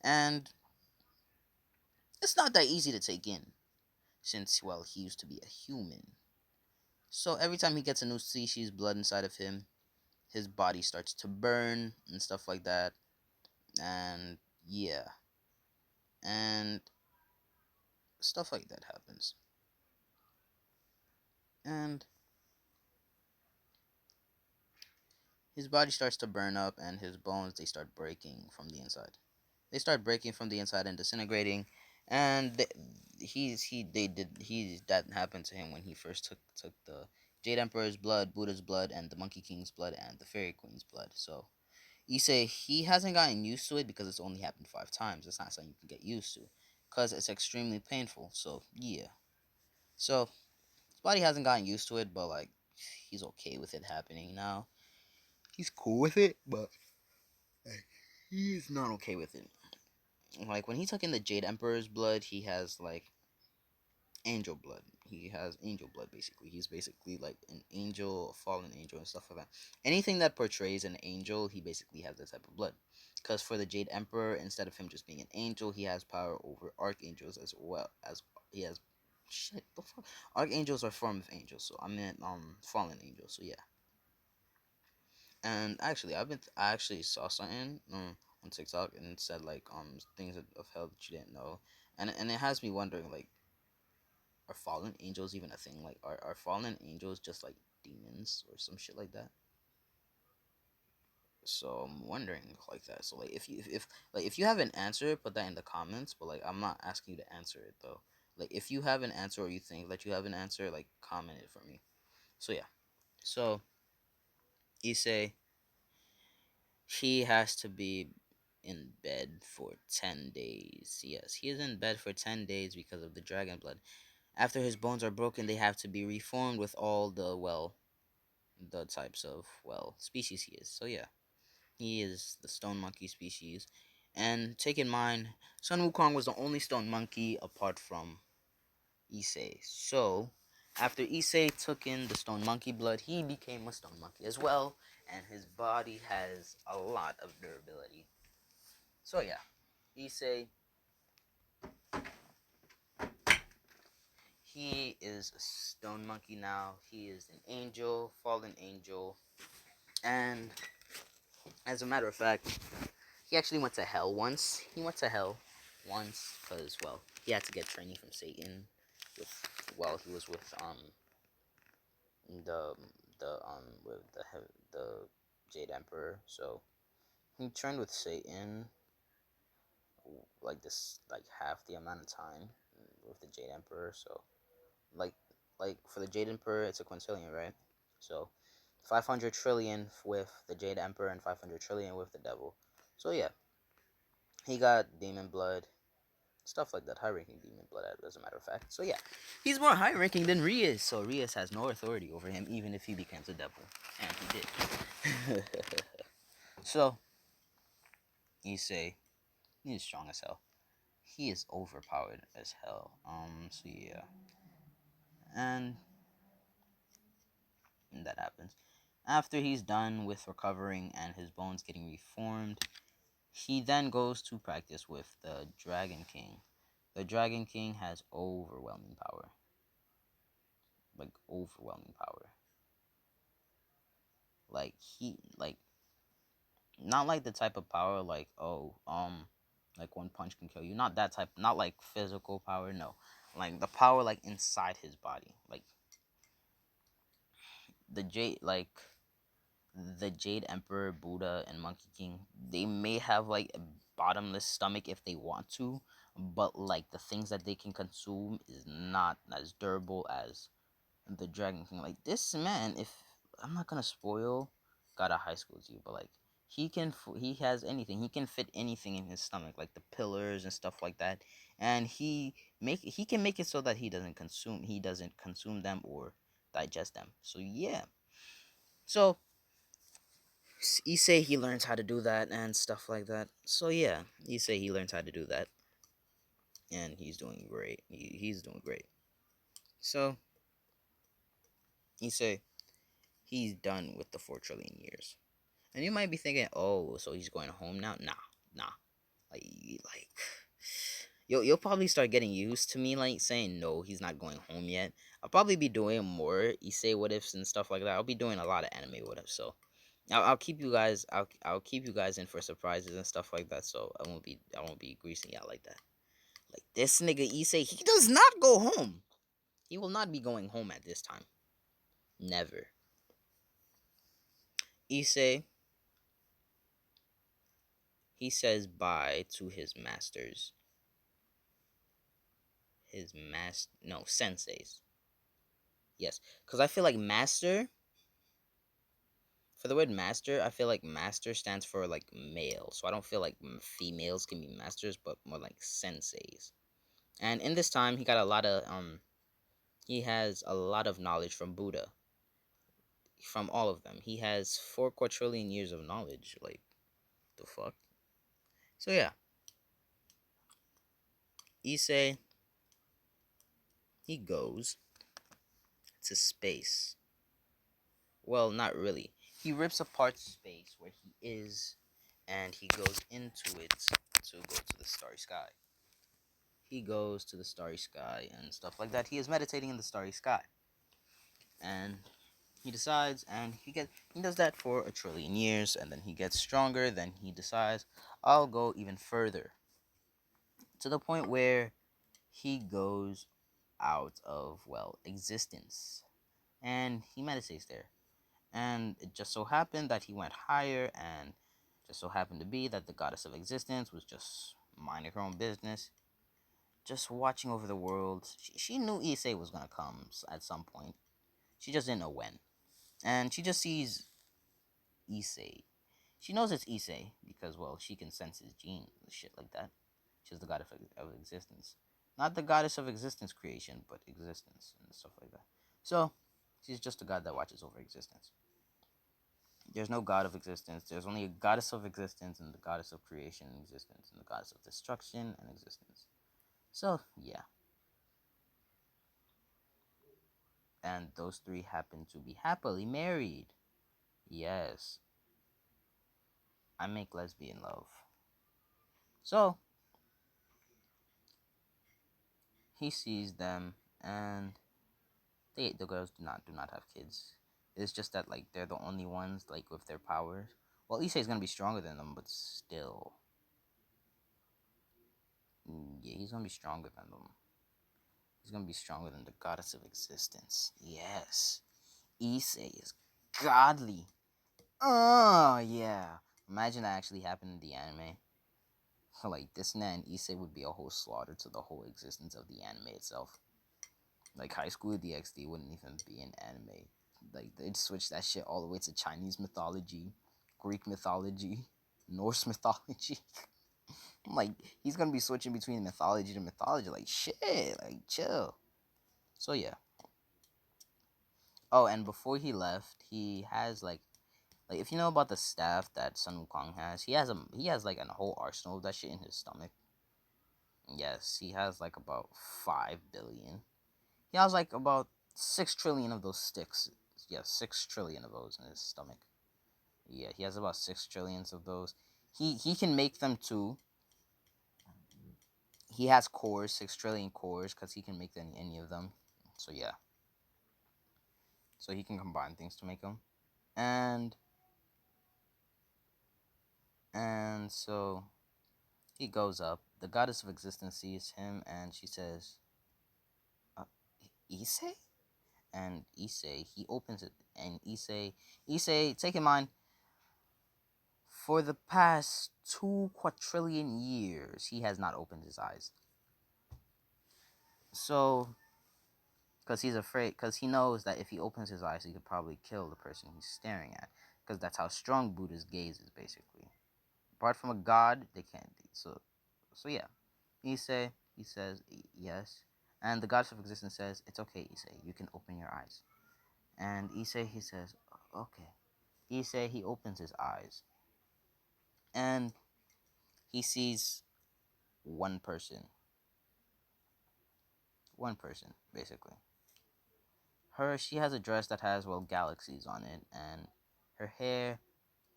and it's not that easy to take in since he used to be a human. So every time he gets a new species blood inside of him, his body starts to burn and stuff like that. And yeah, and stuff like that happens. And his body starts to burn up, and his bones, they start breaking from the inside. They start breaking from the inside and disintegrating. And that happened to him when he first took the Jade Emperor's blood, Buddha's blood, and the Monkey King's blood, and the Fairy Queen's blood. So Issei, he hasn't gotten used to it because it's only happened 5 times. It's not something you can get used to because it's extremely painful. So yeah. So his body hasn't gotten used to it, but like he's okay with it happening now. He's cool with it, but like, he's not okay with it. Like when he took in the Jade Emperor's blood, he has like angel blood. He has angel blood basically. He's basically like an angel, a fallen angel, and stuff like that. Anything that portrays an angel, he basically has that type of blood. Because for the Jade Emperor, instead of him just being an angel, he has power over archangels as well as he has. Shit, the fuck. Archangels are form of angels, so I meant fallen angels. So yeah. And actually, I actually saw something on TikTok and it said like things of hell that you didn't know, and it has me wondering like, are fallen angels even a thing? Like, are fallen angels just like demons or some shit like that? So I'm wondering like that. So like, if you have an answer, put that in the comments. But like, I'm not asking you to answer it though. Like, if you have an answer or you think that you have an answer, like, comment it for me. So yeah. So Issei, he has to be in bed for 10 days. Yes, he is in bed for 10 days because of the dragon blood. After his bones are broken, they have to be reformed with all the types of species he is. So yeah, he is the stone monkey species. And take in mind, Sun Wukong was the only stone monkey apart from Issei. So after Issei took in the stone monkey blood, he became a stone monkey as well, and his body has a lot of durability. So yeah, Issei, he is a stone monkey now. He is an angel, fallen angel, and as a matter of fact, he actually went to hell once. He went to hell once because he had to get training from Satan with while he was with the with the Jade Emperor. So he trained with Satan like this like half the amount of time with the Jade Emperor. So like for the Jade Emperor, it's a quintillion, right? So 500 trillion with the Jade Emperor and 500 trillion with the Devil. So yeah, he got demon blood, stuff like that. High ranking demon blood, as a matter of fact. So yeah, he's more high ranking than Rias. So Rias has no authority over him, even if he becomes a devil, and he did. So you say he's strong as hell. He is overpowered as hell. So yeah, and that happens. After he's done with recovering and his bones getting reformed, he then goes to practice with the Dragon King. The Dragon King has overwhelming power. Like overwhelming power. Like not like the type of power like like one punch can kill you. Not that type, not like physical power, no. Like the power like inside his body. Like the Jade like the Jade Emperor, Buddha, and Monkey King, they may have like a bottomless stomach if they want to, but like the things that they can consume is not as durable as the Dragon King. Like this man, if I'm not gonna spoil God of High School to you, but like he has anything. He can fit anything in his stomach, like the pillars and stuff like that, and he can make it so that he doesn't consume them or digest them. So yeah. So Issei he learns how to do that and stuff like that. So yeah, Issei he learns how to do that, and he's doing great. He's doing great. So Issei he's done with the 4 trillion years, and you might be thinking, oh, so he's going home now? Nah. Like you'll probably start getting used to me like saying no, he's not going home yet. I'll probably be doing more Issei what ifs and stuff like that. I'll be doing a lot of anime what ifs, so I'll keep you guys I'll keep you guys in for surprises and stuff like that. So I won't be greasing out like that. Like this nigga Issei, he does not go home. He will not be going home at this time. Never. Issei, he says bye to his masters. No, senseis. Yes, because I feel like master, for the word master, I feel like master stands for like male. So I don't feel like females can be masters, but more like senseis. And in this time, he has a lot of knowledge from Buddha, from all of them. He has 4 quadrillion years of knowledge. Like the fuck. So yeah, Issei he goes to space. Well, not really. He rips apart space where he is, and he goes into it to go to the starry sky. He goes to the starry sky and stuff like that. He is meditating in the starry sky, and he decides, and he does that for 1 trillion years, and then he gets stronger. Then he decides, I'll go even further, to the point where he goes out of existence, and he meditates there. And it just so happened that he went higher, and just so happened to be that the goddess of existence was just minding her own business, just watching over the world. She knew Issei was gonna come at some point. She just didn't know when. And she just sees Issei. She knows it's Issei because, well, she can sense his genes and shit like that. She's the goddess of existence. Not the goddess of existence creation, but existence and stuff like that. So, she's just a god that watches over existence. There's no god of existence. There's only a goddess of existence and the goddess of creation and existence and the goddess of destruction and existence. So, yeah. And those three happen to be happily married. Yes. I make lesbian love. So, he sees them, and the girls do not have kids. It's just that like they're the only ones like with their powers. Well, Issei is gonna be stronger than them, but still, yeah, he's gonna be stronger than them. He's gonna be stronger than the goddess of existence. Yes. Issei is godly. Oh yeah. Imagine that actually happened in the anime. Like this and Issei would be a whole slaughter to the whole existence of the anime itself. Like High School DxD wouldn't even be an anime. Like they'd switch that shit all the way to Chinese mythology, Greek mythology, Norse mythology. Like he's gonna be switching between mythology to mythology. Like shit, like chill. So yeah. Oh, and before he left, he has like if you know about the staff that Sun Wukong has, he has like a whole arsenal of that shit in his stomach. Yes, he has like about 5 billion. He has like about 6 trillion of those sticks. Yeah, 6 trillion of those in his stomach. Yeah, he has about 6 trillions of those. He can make them too. He has cores, 6 trillion cores, because he can make any of them. So yeah, so he can combine things to make them. And so he goes up. The goddess of existence sees him, and she says, uh, "Issei." And Issei, he opens it, and Issei, take in mind, for the past 2 quadrillion years, he has not opened his eyes. So, because he's afraid, because he knows that if he opens his eyes, he could probably kill the person he's staring at. Because that's how strong Buddha's gaze is, basically. Apart from a god, they can't. So yeah. He says yes, and the goddess of existence says it's okay. Issei, you can open your eyes. And Issei, he says okay. Issei, he opens his eyes, and he sees one person. One person, basically. She has a dress that has, well, galaxies on it, and her hair,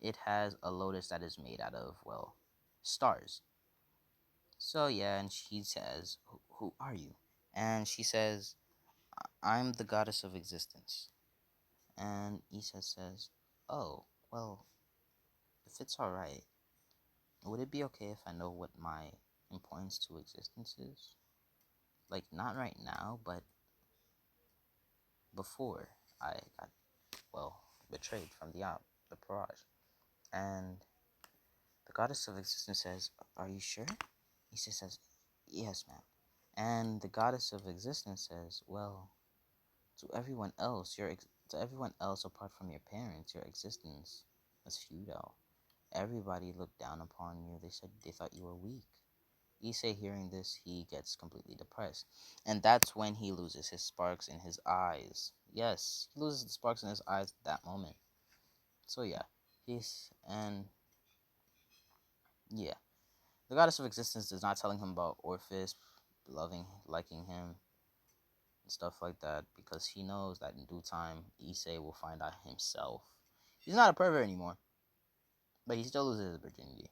it has a lotus that is made out of, well, stars. So, yeah, and she says, who are you? And she says, I'm the goddess of existence. And Issa says, oh, well, if it's alright, would it be okay if I know what my importance to existence is? Like, not right now, but before I got, well, betrayed from the barrage. And the goddess of existence says, are you sure? Issa says, yes, ma'am. And the goddess of existence says, well, to everyone else, to everyone else apart from your parents, your existence was futile. Everybody looked down upon you. They said they thought you were weak. Issei, hearing this, he gets completely depressed. And that's when he loses his sparks in his eyes. Yes, he loses the sparks in his eyes at that moment. So yeah, and yeah. The goddess of existence is not telling him about Orpheus liking him, and stuff like that, because he knows that in due time, Issei will find out himself. He's not a pervert anymore, but he still loses his virginity.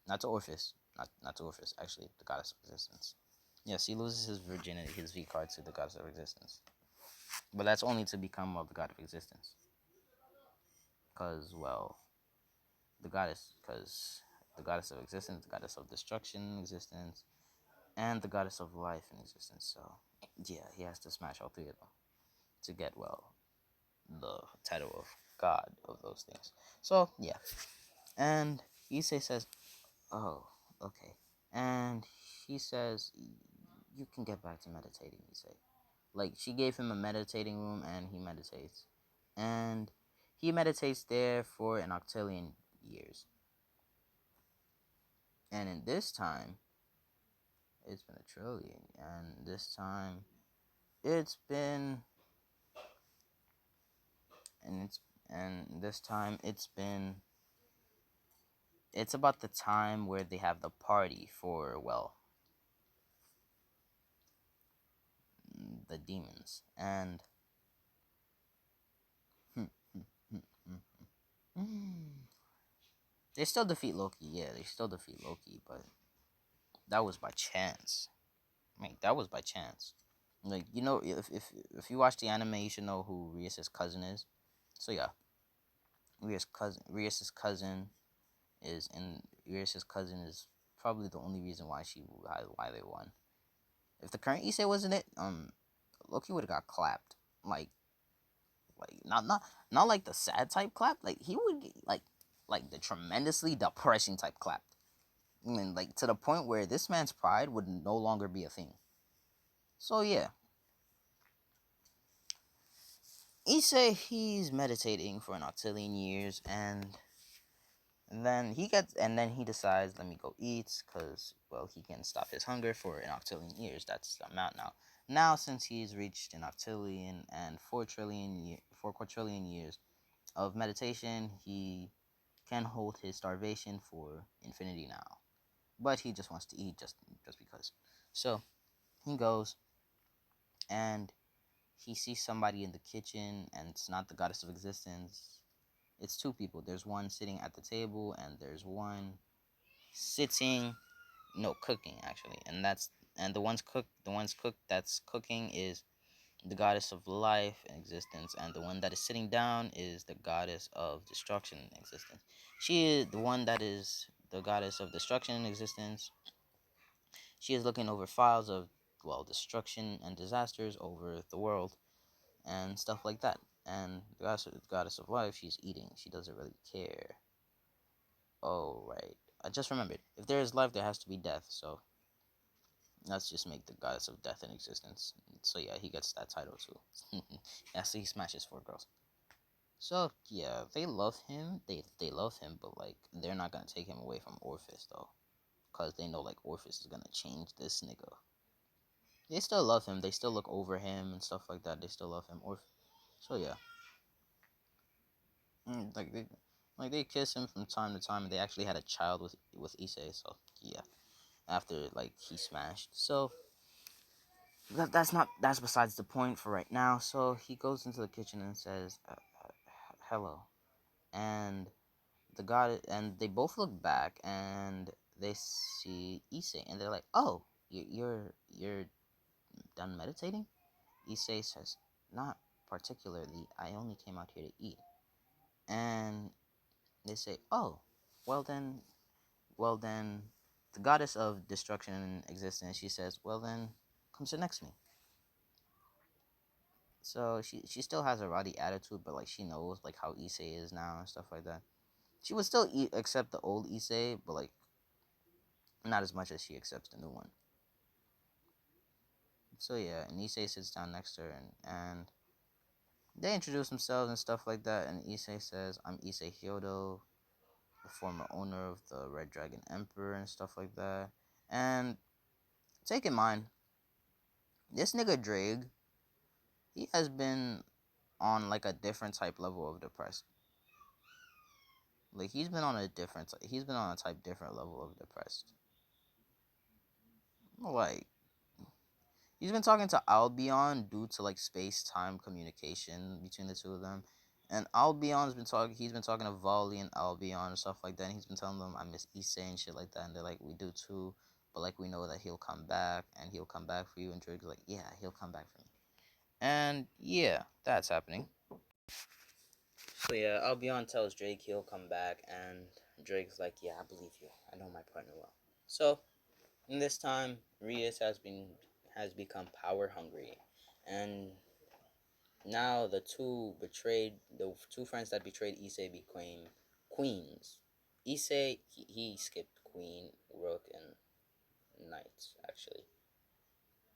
Not to Orpheus. Not to Orpheus, actually, the goddess of existence. Yes, he loses his virginity, his V card to the goddess of existence. But that's only to become of the god of existence. Because, well, the goddess of existence, the goddess of destruction, existence, and the goddess of life in existence. So, yeah, he has to smash all three of them to get, well, the title of God of those things. So, yeah. And Issei says, oh, okay. And he says, you can get back to meditating, Issei. Like, she gave him a meditating room, and he meditates. And he meditates there for an octillion years. And in this time, it's been a trillion. And this time, it's been and this time it's been it's about the time where they have the party for, well, the demons. And they still defeat Loki. Yeah, they still defeat Loki, but that was by chance. I mean, that was by chance. Like, you know, if you watch the anime, you should know who Rias's cousin is. So yeah, Rias's cousin is probably the only reason why they won. If the current Issei wasn't it, Loki would have got clapped. Like, Like not like the sad type clap. Like he would get, like the tremendously depressing type clap. I mean, like to the point where this man's pride would no longer be a thing. So yeah, he say he's meditating for an octillion years, and then he decides, let me go eat, because well, he can stop his hunger for an octillion years. That's the amount now. Now, since he's reached an octillion and 4 quadrillion years of meditation, he can hold his starvation for infinity now. But he just wants to eat just because. So he goes and he sees somebody in the kitchen, and it's not the goddess of existence. It's two people. There's one sitting at the table, and there's one sitting, no, cooking actually, and the one's cook that's cooking is the goddess of life and existence, and the one that is sitting down is the goddess of destruction and existence. She is the one that is the goddess of destruction and existence. She is looking over files of, well, destruction and disasters over the world and stuff like that. And the goddess of life, she's eating. She doesn't really care. Oh, right. I just remembered. If there is life, there has to be death. So let's just make the goddess of death in existence. So yeah, he gets that title too. Yeah, so he smashes 4 girls. So yeah, they love him. They love him, but like they're not gonna take him away from Orpheus though, cause they know like Orpheus is gonna change this nigga. They still love him. They still look over him and stuff like that. They still love him. So yeah, like they kiss him from time to time, and they actually had a child with Issei. So yeah, after like he smashed. So that's besides the point for right now. So he goes into the kitchen and says, "Hello," and they both look back and they see Issei, and they're like, "Oh, you're done meditating?" Issei says, "Not particularly. I only came out here to eat." And they say, "Oh, well then, well then." The goddess of destruction and existence, she says, "Well then, come sit next to me." So she still has a rowdy attitude, but like she knows like how Issei is now and stuff like that. She would still accept the old Issei, but like not as much as she accepts the new one. So yeah, and Issei sits down next to her, and they introduce themselves and stuff like that. And Issei says, "I'm Issei Hyodo, the former owner of the Red Dragon Emperor," and stuff like that. And take in mind, this nigga Drake, he has been on like a different type level of depressed. Like he's been on a type different level of depressed. Like he's been talking to Albion due to like space time communication between the two of them. And he's been talking to Volley and Albion and stuff like that, and he's been telling them I miss Issei and shit like that, and they're like, we do too, but like we know that he'll come back and he'll come back for you, and Drake's like, yeah, he'll come back for me. And yeah, that's happening. So yeah, Albion tells Drake he'll come back, and Drake's like, yeah, I believe you. I know my partner well. So in this time, Rias has become power hungry, and now the two friends that betrayed Issei became queens. Issei he skipped queen, rook, and knight.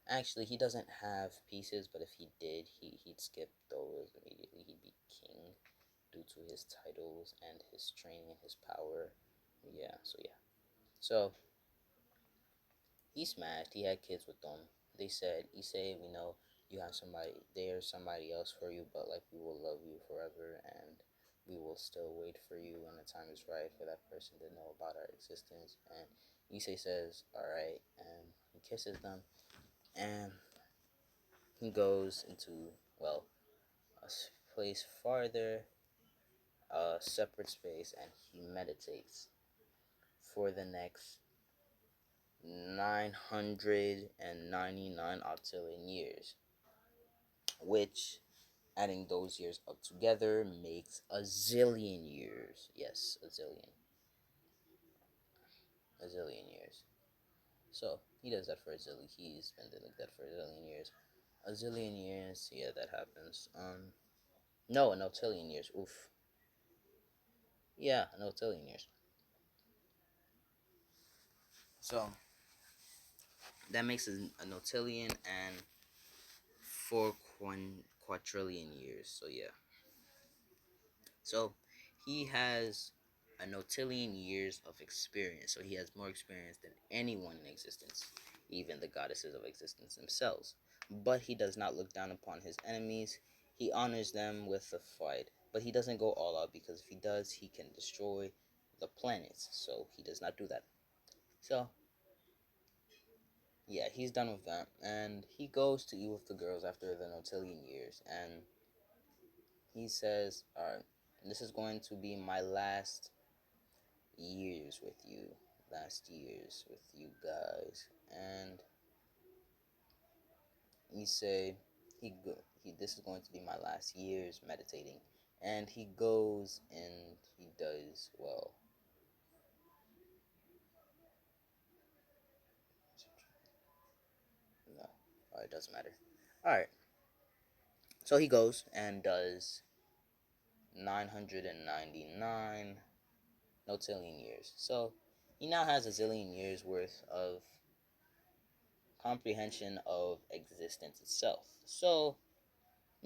Actually, he doesn't have pieces, but if he did, he'd skip those immediately. He'd be king due to his titles and his training and his power. Yeah, so yeah. So he smashed. He had kids with them. They said, "Issei, we know you have there's somebody else for you, but like we will love you forever, and we will still wait for you when the time is right for that person to know about our existence." And Issei says, "All right," and he kisses them, and he goes into, well, a place farther, a separate space, and he meditates for the next 999 octillion years, which, adding those years up together, makes a zillion years. Yes, a zillion years. So he does that for a zillion. He's been doing that for a zillion years. A zillion years. Yeah, that happens. No, a notillion years. Oof. Yeah, a notillion years. So that makes a notillion and four quadrillion years. So yeah. So he has a notillion years of experience. So he has more experience than anyone in existence, even the goddesses of existence themselves. But he does not look down upon his enemies. He honors them with a fight. But he doesn't go all out because if he does, he can destroy the planets. So he does not do that. So yeah, he's done with that. And he goes to eat with the girls after the notillion years. And he says, alright, this is going to be my years with you last years with you guys. And he say he this is going to be my last years meditating. And he goes and he does, well, no, it doesn't matter. All right, so he goes and does 999 notillion years. So he now has a zillion years worth of comprehension of existence itself. So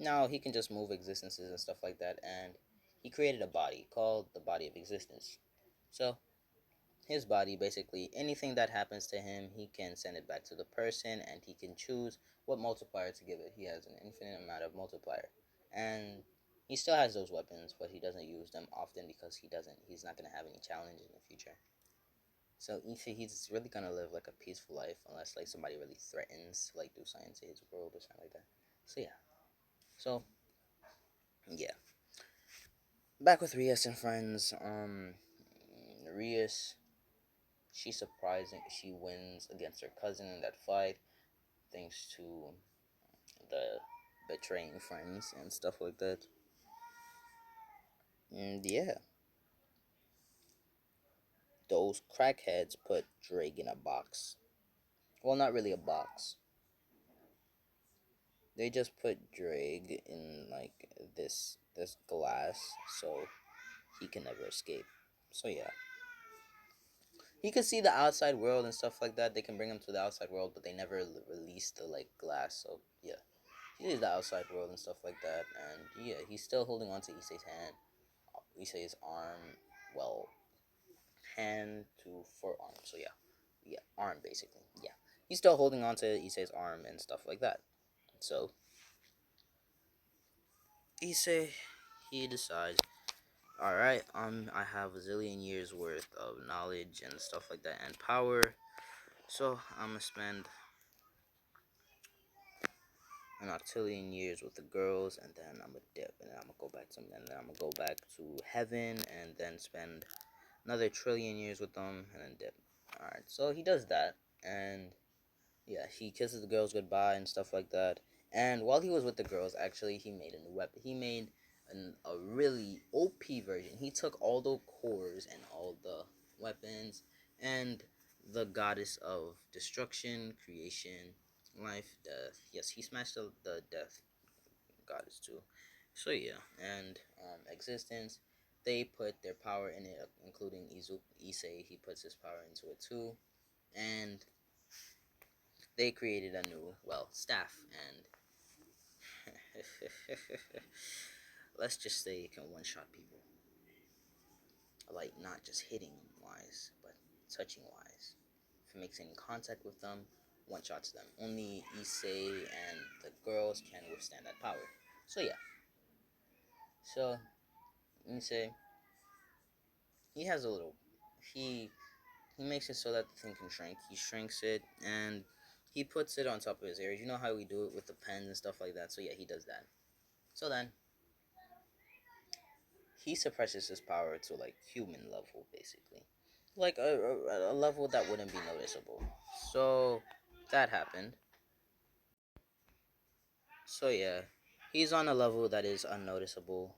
now he can just move existences and stuff like that, and he created a body called the body of existence. So his body, basically anything that happens to him, he can send it back to the person, and he can choose what multiplier to give it. He has an infinite amount of multiplier, and he still has those weapons, but he doesn't use them often because he's not gonna have any challenges in the future. So he's really gonna live like a peaceful life unless like somebody really threatens to like do something to his world or something like that. So yeah. So yeah. Back with Rias and friends. Rias, she wins against her cousin in that fight, thanks to the betraying friends and stuff like that. And yeah, those crackheads put Drake in a box. Well, not really a box. They just put Drake in like this glass so he can never escape. So yeah. He can see the outside world and stuff like that. They can bring him to the outside world, but they never release the like glass. So yeah, he sees the outside world and stuff like that. And yeah, he's still holding on to Issei's hand, Issei's arm. Well, hand to forearm. So yeah, yeah, arm basically. Yeah, he's still holding on to Issei's arm and stuff like that. So Issei, he decides, all right, I have a zillion years worth of knowledge and stuff like that and power. So I'm gonna spend an octillion years with the girls, and then I'm gonna dip, and then I'm gonna go back to, and then I'm gonna go back to heaven, and then spend another trillion years with them, and then dip. All right, so he does that, and yeah, he kisses the girls goodbye and stuff like that. And while he was with the girls, actually, he made a new weapon. He made a really OP version. He took all the cores and all the weapons and the goddess of destruction, creation, life, death. Yes, he smashed the death goddess too. So yeah, and existence. They put their power in it, including Issei. He puts his power into it too, and they created a new, well, staff, and let's just say it can one shot people. Like, not just hitting wise, but touching wise. If it makes any contact with them, one shots them. Only Issei and the girls can withstand that power. So, yeah. So, Issei, he has a little. He he makes it so that the thing can shrink. He shrinks it and he puts it on top of his ears. You know how we do it with the pens and stuff like that. So yeah, he does that. So then he suppresses his power to like human level, basically, like a level that wouldn't be noticeable. So that happened. So yeah, he's on a level that is unnoticeable,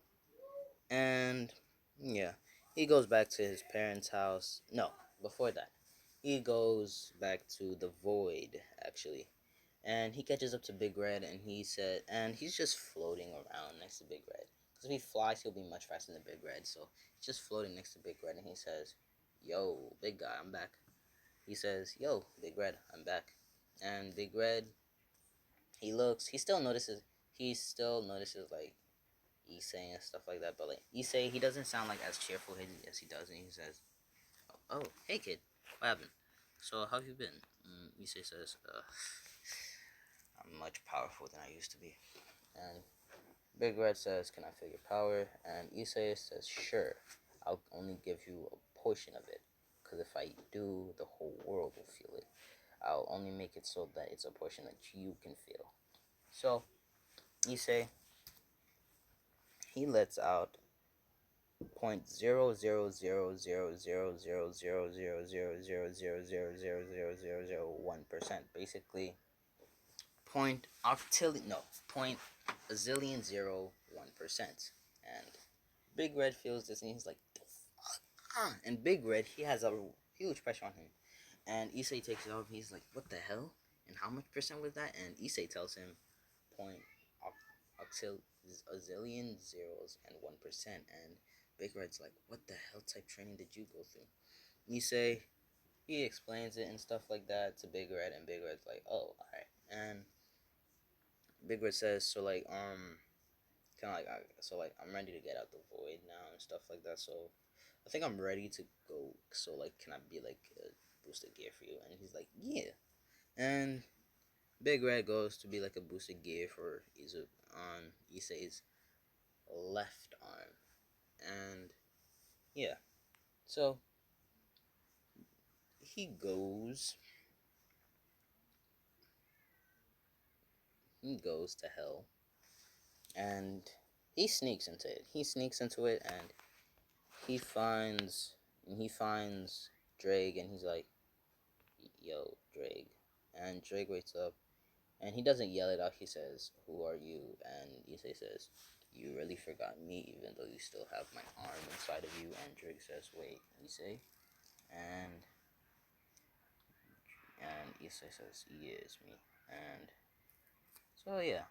and yeah, he goes back to his parents' house. No, before that, he goes back to the void actually, and he catches up to Big Red, and he said, and he's just floating around next to Big Red Because if he flies, he'll be much faster than Big Red. So he's just floating next to Big Red, and he says, "Yo, big guy, I'm back." He says, "Yo, Big Red, I'm back." And Big Red, he looks. He still notices like Issei and stuff like that. But like Issei, he doesn't sound like as cheerful as he does, and he says, "Oh, hey kid, what happened? So how have you been?" Issei says, "I'm much powerful than I used to be." And Big Red says, "Can I feel your power?" And Issei says, "Sure. I'll only give you a portion of it, because if I do, the whole world will feel it. I'll only make it so that it's a portion that you can feel." So Issei, he lets out 0.0000000000000000000001%. Basically, point octillion no point a zillion 0.01%. And Big Red feels this, and he's like, "The fuck?" And Big Red, he has a huge pressure on him. And Issei takes it off. He's like, "What the hell? And how much percent was that?" And Issei tells him, point a zillion zeros and 1%. And Big Red's like, "What the hell type training did you go through?" Issei, he explains it and stuff like that to Big Red, and Big Red's like, "Oh, alright." And Big Red says, "So like, kind of like, so like, I'm ready to get out the void now and stuff like that. So I think I'm ready to go. So like, can I be like a boosted gear for you?" And he's like, "Yeah." And Big Red goes to be like a boosted gear for Izu on Issei's left arm. And yeah, so he goes to hell, and he sneaks into it, and he finds Drake, and he's like, "Yo, Drake." And Drake wakes up, and he doesn't yell it out. He says, "Who are you?" And Issei says, "You really forgot me, even though you still have my arm inside of you." And Drake says, "Wait, Issei?" And Issei says, "Yeah, it's me." And so yeah,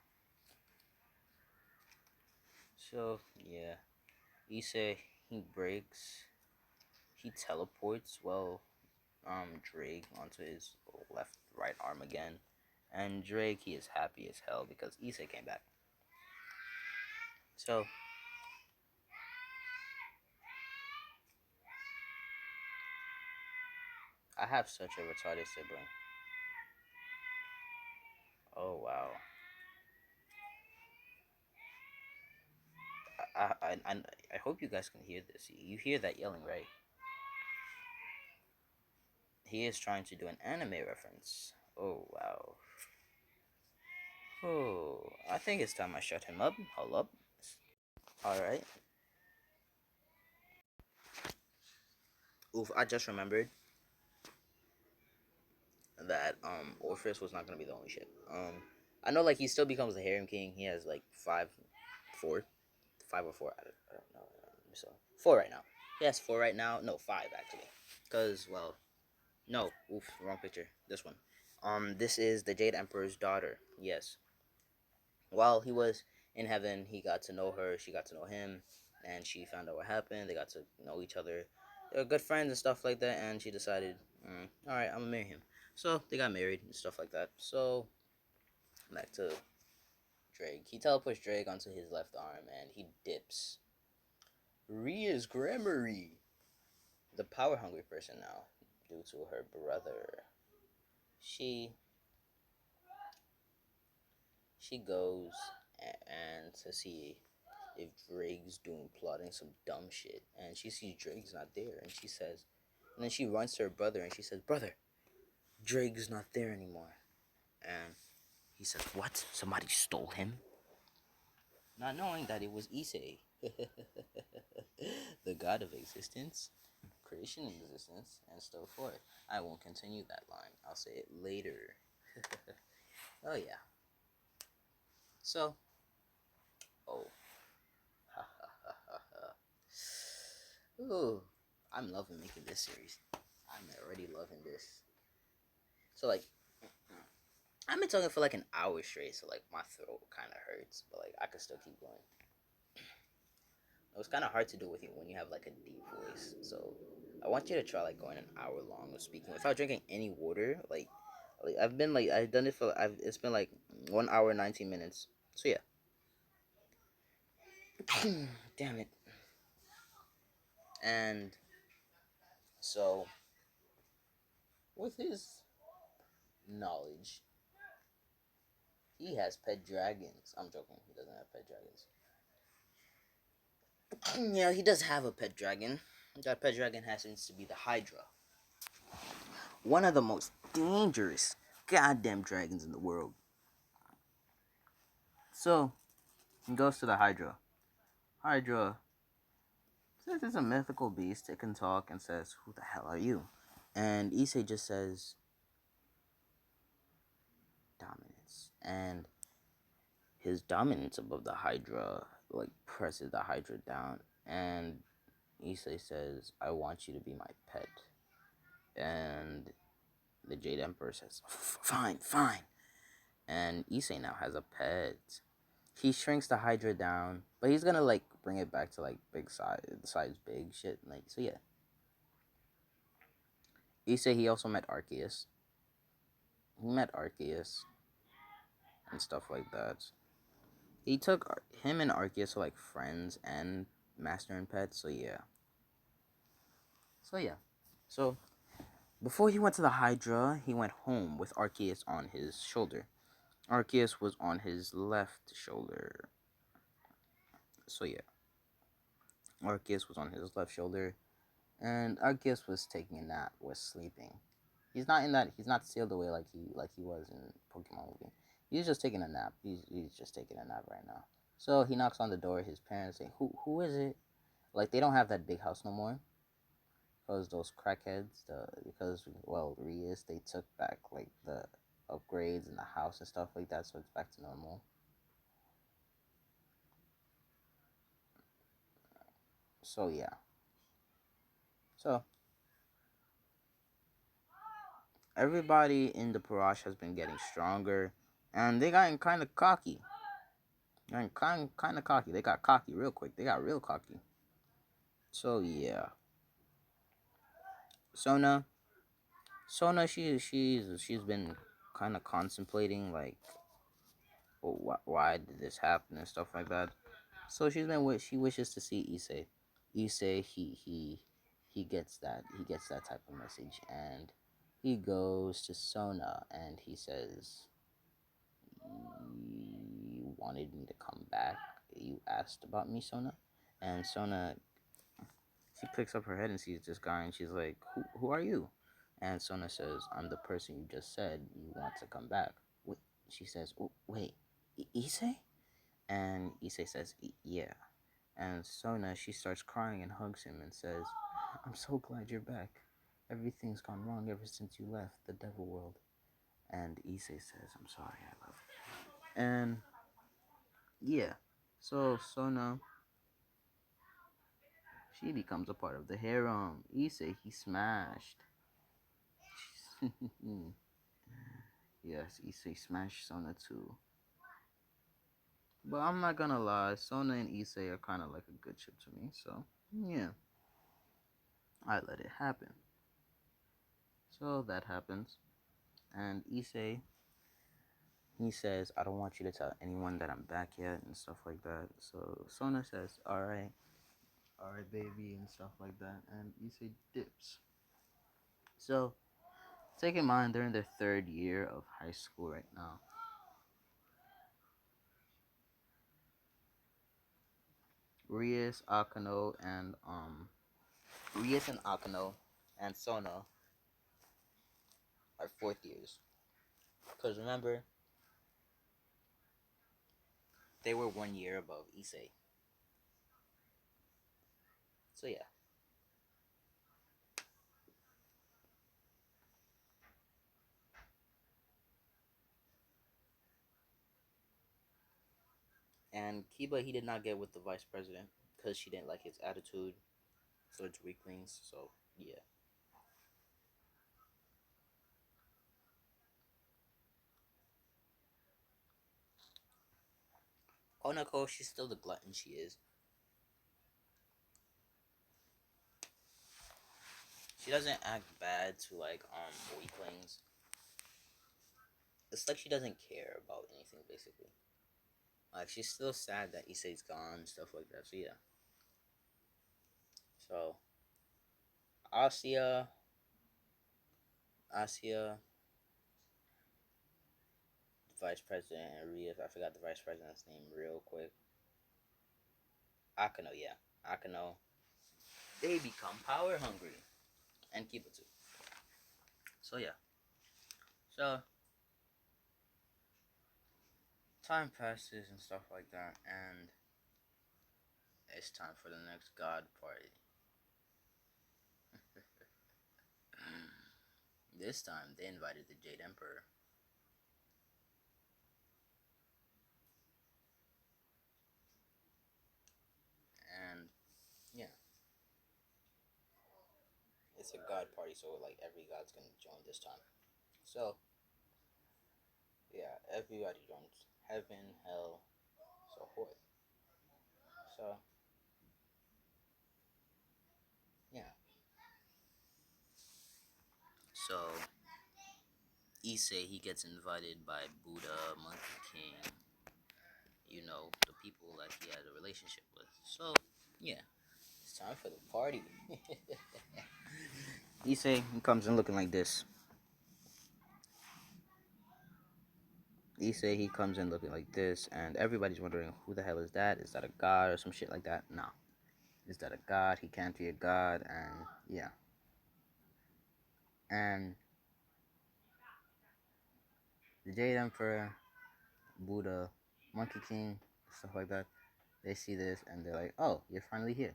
Issei, he breaks, he teleports, Drake onto his right arm again. And Drake, he is happy as hell because Issei came back. So I have such a retarded sibling. Oh wow. I hope you guys can hear this. You hear that yelling, right? He is trying to do an anime reference. Oh wow. Oh, I think it's time I shut him up. Hold up. Alright. Oof, I just remembered that Orpheus was not gonna be the only ship. I know like he still becomes the Harem King. He has like 4, 5 or 4. I don't know. So 4 right now. He has 4 right now. No, 5 actually. Cause well, no, oof, wrong picture. This one. This is the Jade Emperor's daughter. Yes. While he was in heaven, he got to know her. She got to know him, and she found out what happened. They got to know each other. They were good friends and stuff like that. And she decided, all right, I'm gonna marry him. So they got married and stuff like that. So back to Drake. He teleports Drake onto his left arm, and he dips. Ria's Grammary, the power hungry person now, due to her brother. She goes and to see if Drake's doing plotting some dumb shit, and she sees Drake's not there, and she says, and then she runs to her brother and she says, "Brother, Drake's not there anymore." And he says, "What? Somebody stole him?" Not knowing that it was Issei, the god of existence, creation and existence, and so forth. I won't continue that line. I'll say it later. Oh yeah. So, oh, ha ha ha ha ha. Ooh, I'm loving making this series. I'm already loving this. So like, I've been talking for like an hour straight, so like my throat kind of hurts, but like I can still keep going. was kind of hard to do with you when you have like a deep voice. So I want you to try like going an hour long of speaking without drinking any water. Like I've been like I've done it for I've it's been like 1 hour 19 minutes. So yeah, damn it. And so with his knowledge, he has pet dragons. I'm joking. He doesn't have pet dragons. Yeah, he does have a pet dragon. That pet dragon happens to be the Hydra, one of the most dangerous goddamn dragons in the world. So he goes to the Hydra. Hydra says it's a mythical beast. It can talk and says, "Who the hell are you?" And Issei just says, "Dominance." And his dominance above the Hydra like presses the Hydra down. And Issei says, "I want you to be my pet." And the Jade Emperor says, "Fine, fine." And Issei now has a pet. He shrinks the Hydra down, but he's gonna like bring it back to like big size big shit. Like so, yeah. Issei he also met Arceus. He met Arceus and stuff like that. He took him and Arceus are like friends and master and pet. So yeah. So yeah. So before he went to the Hydra, he went home with Arceus on his shoulder. Arceus was on his left shoulder. So yeah, Arceus was on his left shoulder, and Arceus was taking a nap, was sleeping. He's not in that. He's not sealed away like he was in Pokemon movie. He's just taking a nap. He's just taking a nap right now. So he knocks on the door. His parents say, "Who is it?" Like they don't have that big house no more because those crackheads. Because well, Rias they took back like the upgrades in the house and stuff like that, so it's back to normal. So yeah. So everybody in the Parash has been getting stronger, and they got kind of cocky. And kind of cocky. They got cocky real quick. They got real cocky. So yeah, Sona, Sona, she's been kind of contemplating like, oh, why did this happen and stuff like that. So she wishes to see Issei. Issei he gets that type of message, and he goes to Sona and he says, "You wanted me to come back. You asked about me, Sona." And Sona, she picks up her head and sees this guy, and she's like, "Who are you?" And Sona says, "I'm the person you just said you want to come back." She says, "Wait, Issei?" And Issei says, "Yeah." And Sona, she starts crying and hugs him and says, "I'm so glad you're back. Everything's gone wrong ever since you left the devil world." And Issei says, "I'm sorry, I love it." And yeah, so Sona, she becomes a part of the harem. Issei, he smashed. Yes, Issei smashed Sona too. But I'm not gonna lie, Sona and Issei are kind of like a good ship to me. So yeah, I let it happen. So that happens, and Issei, he says, "I don't want you to tell anyone that I'm back yet," and stuff like that. So Sona says, all right, baby," and stuff like that. And Issei dips. So take in mind, they're in their third year of high school right now. Rias, Akano, and Rias and Akano and Sona are fourth years. Because remember, they were 1 year above Issei. So yeah. And Kiba, he did not get with the vice president because she didn't like his attitude towards weaklings. So yeah. Konako, she's still the glutton she is. she doesn't act bad to like weaklings. It's like she doesn't care about anything basically. Like she's still sad that Issei's gone, stuff like that. So yeah. So Asia, Asia, Vice President, and Rias. I forgot the Vice President's name real quick. Akano, yeah, Akano. They become power hungry and Kibutsu. So yeah. So time passes and stuff like that, and it's time for the next God party. This time they invited the Jade Emperor, and yeah, it's a God party, so like every god's gonna join this time. So yeah, everybody joins. Heaven, hell, so forth. So yeah, so Issei he gets invited by Buddha, Monkey King, the people that he had a relationship with. So yeah, it's time for the party. Issei he comes in looking like this. Issei he comes in looking like this, and everybody's wondering who the hell is that? Is that a god or some shit like that? No. Is that a god? He can't be a god, and yeah. And the Jade Emperor, Buddha, Monkey King, stuff like that, they see this and they're like, oh, you're finally here.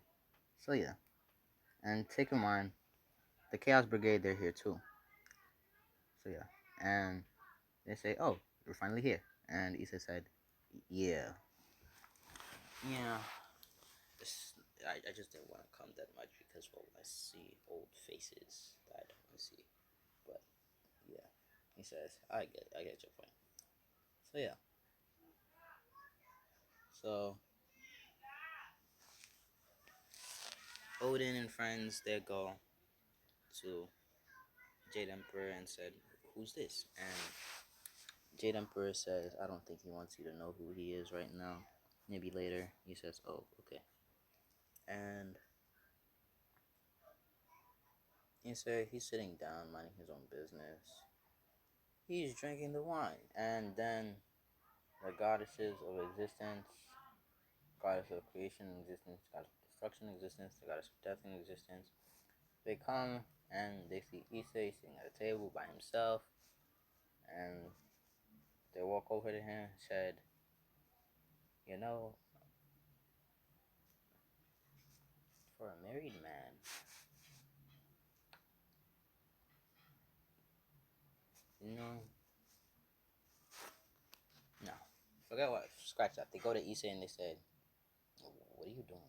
So yeah. And take in mind, the Chaos Brigade, they're here too. So yeah. And they say, oh, you're finally here. And Issa said, yeah. Yeah. I just didn't want to come that much because, well, I see old faces that I don't want to see. But yeah. He says, I get your point. So yeah. So Odin and friends, they go to Jade Emperor and said, who's this? And Jade Emperor says, I don't think he wants you to know who he is right now. Maybe later. He says, oh, okay. And he said he's sitting down, minding his own business. He's drinking the wine. And then the goddesses of existence, goddess of creation and existence, goddess of destruction and existence, the goddess of death and existence, they come and they see Issei sitting at a table by himself. And they walk over to him and said, you know, for a married man, you know, no. Forget what, scratch that. They go to Issei and they said, what are you doing?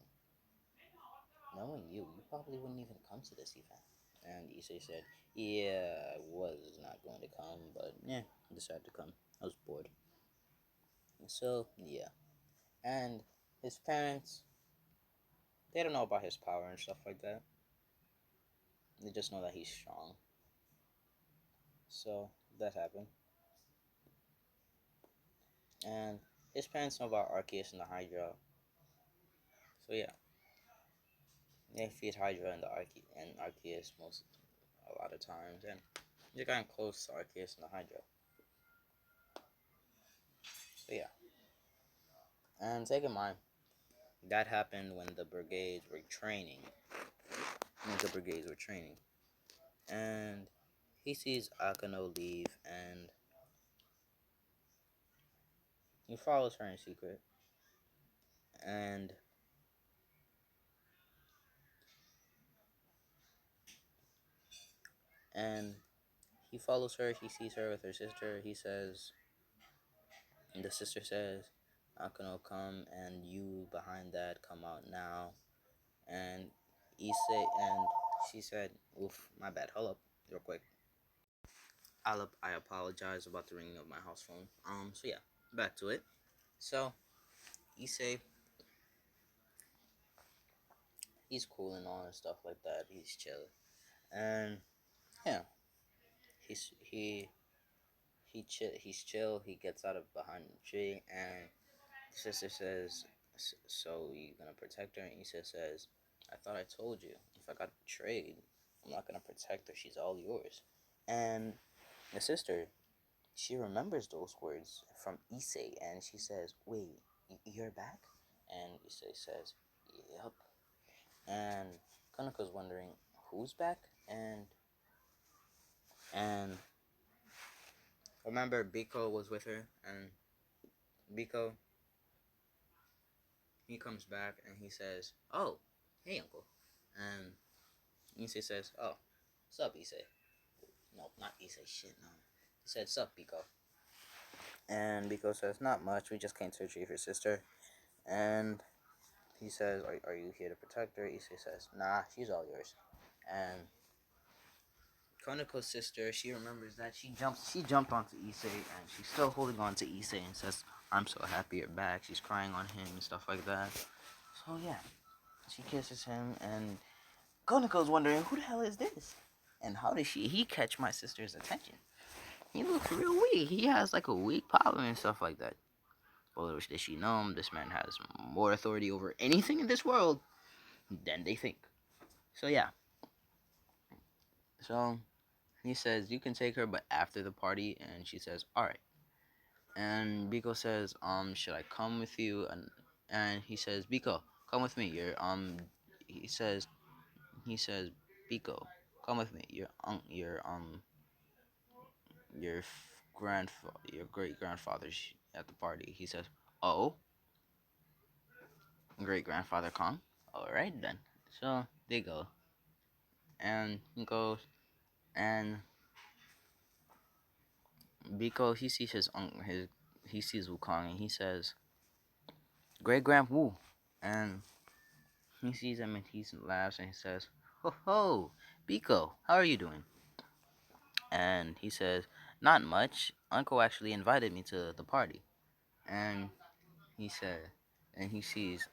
Knowing you probably wouldn't even come to this event. And Issei said, yeah, I was not going to come, but yeah, I decided to come. I was bored. So, yeah. And his parents, they don't know about his power and stuff like that. They just know that he's strong. So, that happened. And his parents know about Arceus and the Hydra. So, yeah. They feed Hydra and Arceus a lot of times. And they're getting close to Arceus and the Hydra. So, yeah. And take in mind, that happened when the brigades were training. And he sees Akano leave, and he follows her in secret. And and he follows her. He sees her with her sister. And the sister says, Akano, come, and you behind that, come out now. And and she said, oof, my bad. Hold up, real quick. I apologize about the ringing of my house phone. So yeah, back to it. So Issei, he's cool and all and stuff like that. He's chill. And yeah, he's chill. He gets out of behind the tree, and the sister says, "So you gonna protect her?" And Issa says, "I thought I told you. If I got betrayed, I'm not gonna protect her. She's all yours." And the sister, she remembers those words from Issei, and she says, "Wait, you're back?" And Issei says, "Yep." And Konoko's wondering who's back, and remember Biko was with her, and Biko, he comes back and he says, "Oh, hey uncle," and Issei says, "Oh, sup Issei?" No, not Issei. Shit, no. He said, "Sup Biko," and Biko says, "Not much. We just came to retrieve your sister." And he says, are you here to protect her? Issei says, "Nah, she's all yours." And Konoko's sister, she remembers that she jumped onto Issei, and she's still holding on to Issei and says, "I'm so happy you're back." She's crying on him and stuff like that. So yeah, she kisses him, and Konoko's wondering, who the hell is this? And how did he catch my sister's attention? He looks real weak. He has like a weak power and stuff like that. But little did she know, this man has more authority over anything in this world than they think. So yeah. So he says, "You can take her, but after the party." And she says, "Alright." And Biko says, "Should I come with you?" And he says, "Biko, come with me. He says, "Biko, come with me. Your your great grandfather's at the party." He says, "Oh, great grandfather come. All right then." So they go, and he goes, and Biko, he sees he sees Wukong, and he says, "Great Grand Wu," and he sees him and he laughs and he says, "Ho ho, Biko, how are you doing?" And he says, "Not much. Uncle actually invited me to the party." And he said, and he sees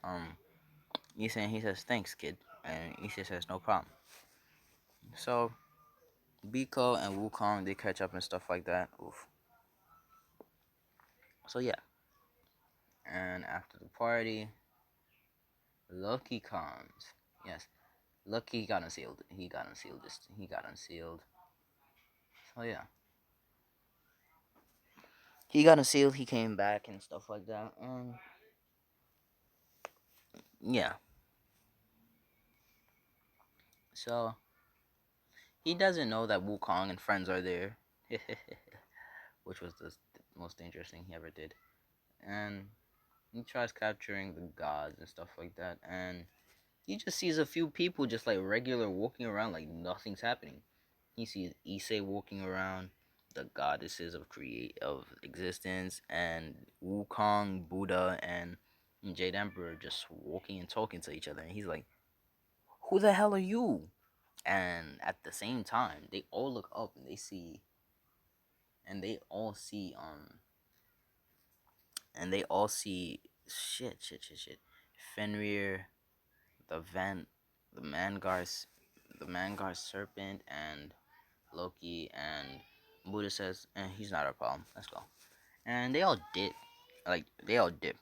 he says, "Thanks, kid." And he says, "No problem." So Biko and Wukong, they catch up and stuff like that. Oof. So yeah, and after the party, Loki comes. Yes, Loki got unsealed. He got unsealed. He got unsealed. So yeah, he got unsealed. He came back and stuff like that. And yeah, so he doesn't know that Wukong and friends are there, which was the most dangerous thing he ever did. And he tries capturing the gods and stuff like that. And he just sees a few people just like regular walking around like nothing's happening. He sees Issei walking around, the goddesses of existence, and Wukong, Buddha, and Jade Emperor just walking and talking to each other. And he's like, "Who the hell are you?" And at the same time, they all look up and they all see shit. Fenrir, the Van, the Mangar serpent, and Loki, and Buddha says, "He's not our problem. Let's go." And they all dip. Like, they all dip.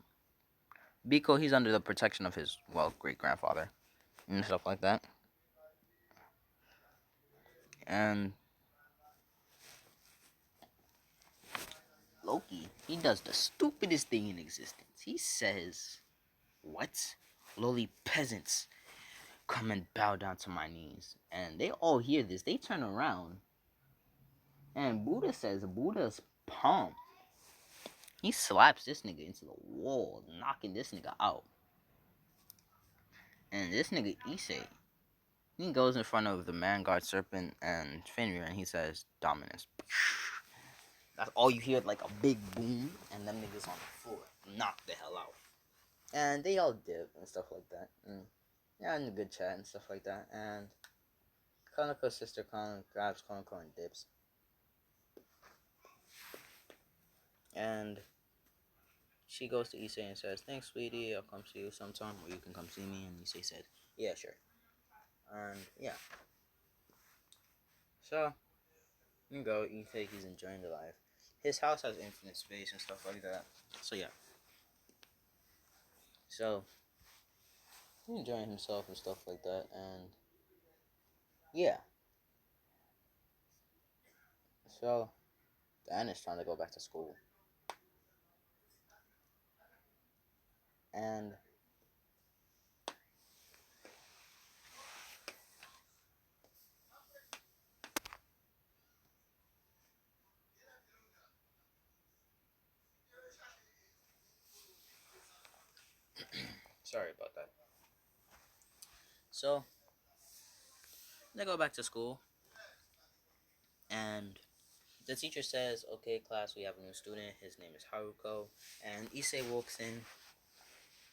Biko, he's under the protection of his, well, great grandfather and stuff like that. And Loki, he does the stupidest thing in existence. He says, "What? Lowly peasants, come and bow down to my knees." And they all hear this. They turn around. And Buddha's palm. He slaps this nigga into the wall, knocking this nigga out. And this nigga Issei, he goes in front of the Manguard Serpent and Fenrir and he says, "Dominance." That's all you hear, like a big boom, and them niggas on the floor. Knock the hell out. And they all dip and stuff like that. And yeah, in a good chat and stuff like that. And Konoko's sister grabs Konoko and dips. And she goes to Issei and says, "Thanks, sweetie. I'll come see you sometime, or you can come see me." And Issei said, "Yeah, sure." And yeah. So, you go, you think he's enjoying the life. His house has infinite space and stuff like that. So, yeah. So, he's enjoying himself and stuff like that. And, yeah. So, Dan is trying to go back to school. And, sorry about that. So, they go back to school. And the teacher says, okay, class, we have a new student. His name is Haruko. And Issei walks in.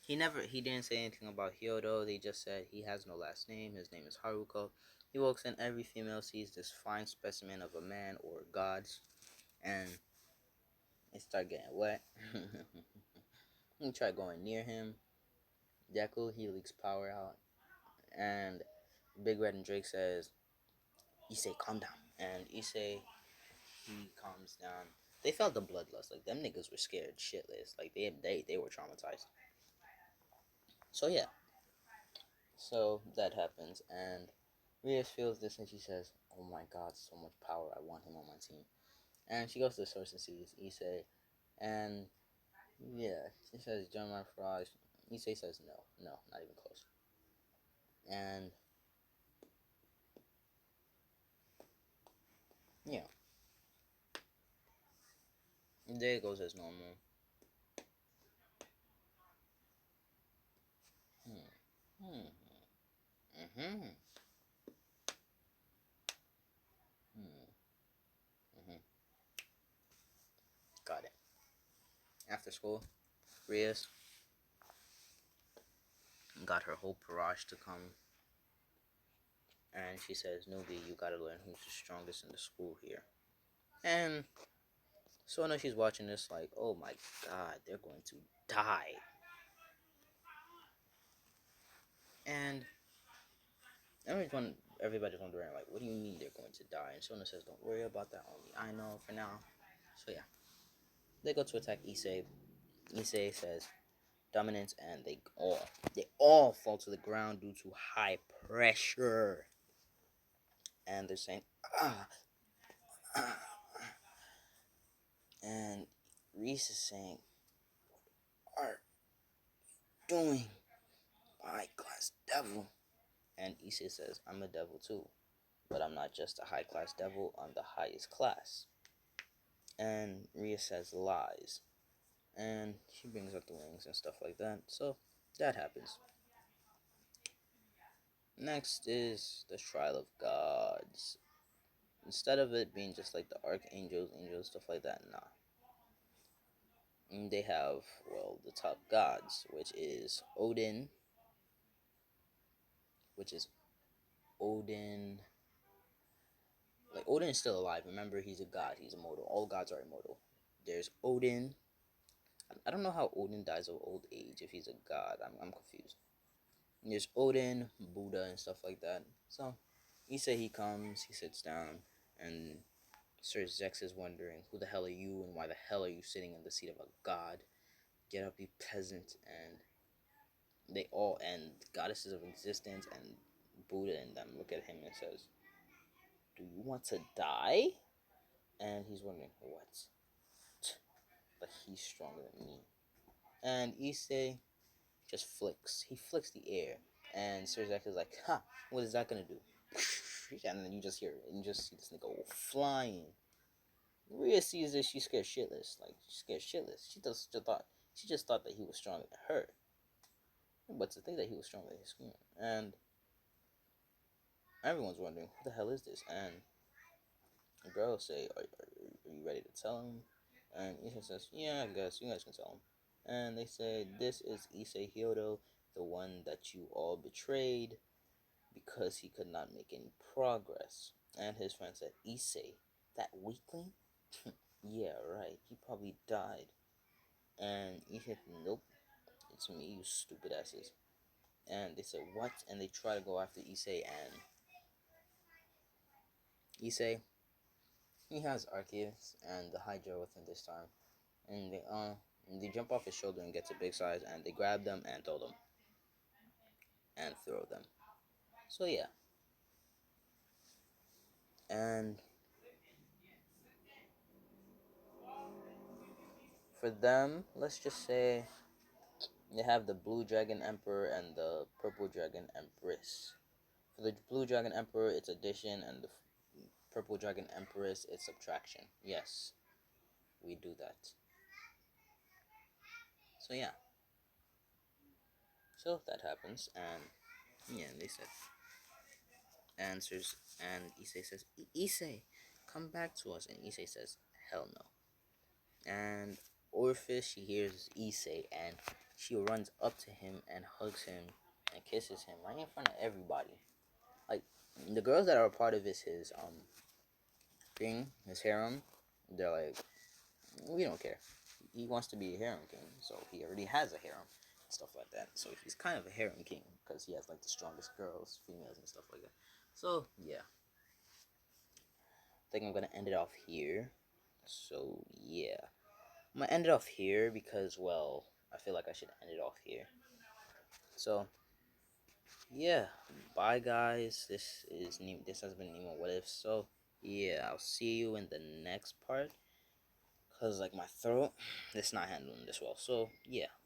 He didn't say anything about Hyodo. They just said he has no last name. His name is Haruko. He walks in. Every female sees this fine specimen of a man or gods. And they start getting wet. You try going near him. Deku, he leaks power out. And Big Red and Drake says, Issei, calm down. And Issei, he calms down. They felt the bloodlust. Like, them niggas were scared shitless. Like, they were traumatized. So, yeah. So, that happens. And Rias feels this and she says, oh my god, so much power. I want him on my team. And she goes to the source and sees Issei. And, yeah, she says, join my Farage. Issei says, no, not even close. And, yeah. Day goes as normal. Hmm. Hmm. Mm-hmm. Hmm. Mm-hmm. Got it. After school, Rias got her whole Parage to come, and she says, Nubi, you gotta learn who's the strongest in the school here. And Sona, she's watching this like, oh my god, they're going to die. And everybody's wondering, like, what do you mean they're going to die? And Sona says, don't worry about that, only I know for now. So yeah, they go to attack Issei. Issei says, dominance, and they all fall to the ground due to high pressure. And they're saying, ah, ah. And Reese is saying, are doing high class devil? And Issei says, I'm a devil too, but I'm not just a high class devil, I'm the highest class. And Ria says lies. And she brings up the wings and stuff like that. So that happens. Next is the Trial of Gods. Instead of it being just like the archangels, angels, stuff like that, nah. And they have, well, the top gods, which is Odin, which is Odin. Like, Odin is still alive. Remember, he's a god. He's immortal. All gods are immortal. There's Odin. I don't know how Odin dies of old age if he's a god. I'm confused. And there's Odin, Buddha, and stuff like that. So, he comes, he sits down, and Sir Zex is wondering, who the hell are you, and why the hell are you sitting in the seat of a god? Get up, you peasant. And goddesses of existence, and Buddha and them look at him and says, do you want to die? And he's wondering, what? But he's stronger than me. And Issei just flicks. He flicks the air. And Sirzak is like, ha, what is that gonna do? And then you just hear it. And you just see this nigga flying. Rhea sees this, she's scared shitless. Like, she's scared shitless. She just thought that he was stronger than her. But to think that he was stronger than his queen. And everyone's wondering, who the hell is this? And the girls say, are you ready to tell him? And Issei says, yeah, I guess you guys can tell him. And they say, this is Issei Hyodo, the one that you all betrayed because he could not make any progress. And his friend said, Issei, that weakling? Yeah, right, he probably died. And Issei said, nope, it's me, you stupid asses. And they said, what? And they try to go after Issei, and Issei, he has Arceus and the Hydra with him this time, and they jump off his shoulder and get to big size, and they grab them and throw them and throw them. So yeah, and for them, let's just say they have the Blue Dragon Emperor and the Purple Dragon Empress. For the Blue Dragon Emperor, it's addition, and the Purple Dragon Empress, it's subtraction. Yes, we do that. So yeah, so that happens, and yeah, they said answers, and Issei says, Issei, come back to us, and Issei says, hell no. And Orpheus, she hears Issei, and she runs up to him and hugs him and kisses him right in front of everybody. Like the girls that are a part of his thing, his harem, they're like, we don't care. He wants to be a harem king, so he already has a harem and stuff like that. So he's kind of a harem king because he has like the strongest girls, females, and stuff like that. So yeah, I think I'm gonna end it off here. So yeah, I'm gonna end it off here because well, I feel like I should end it off here. So yeah, bye guys. This has been Nemo What If. So yeah, I'll see you in the next part. Cause like my throat, it's not handling this well. So yeah, bye.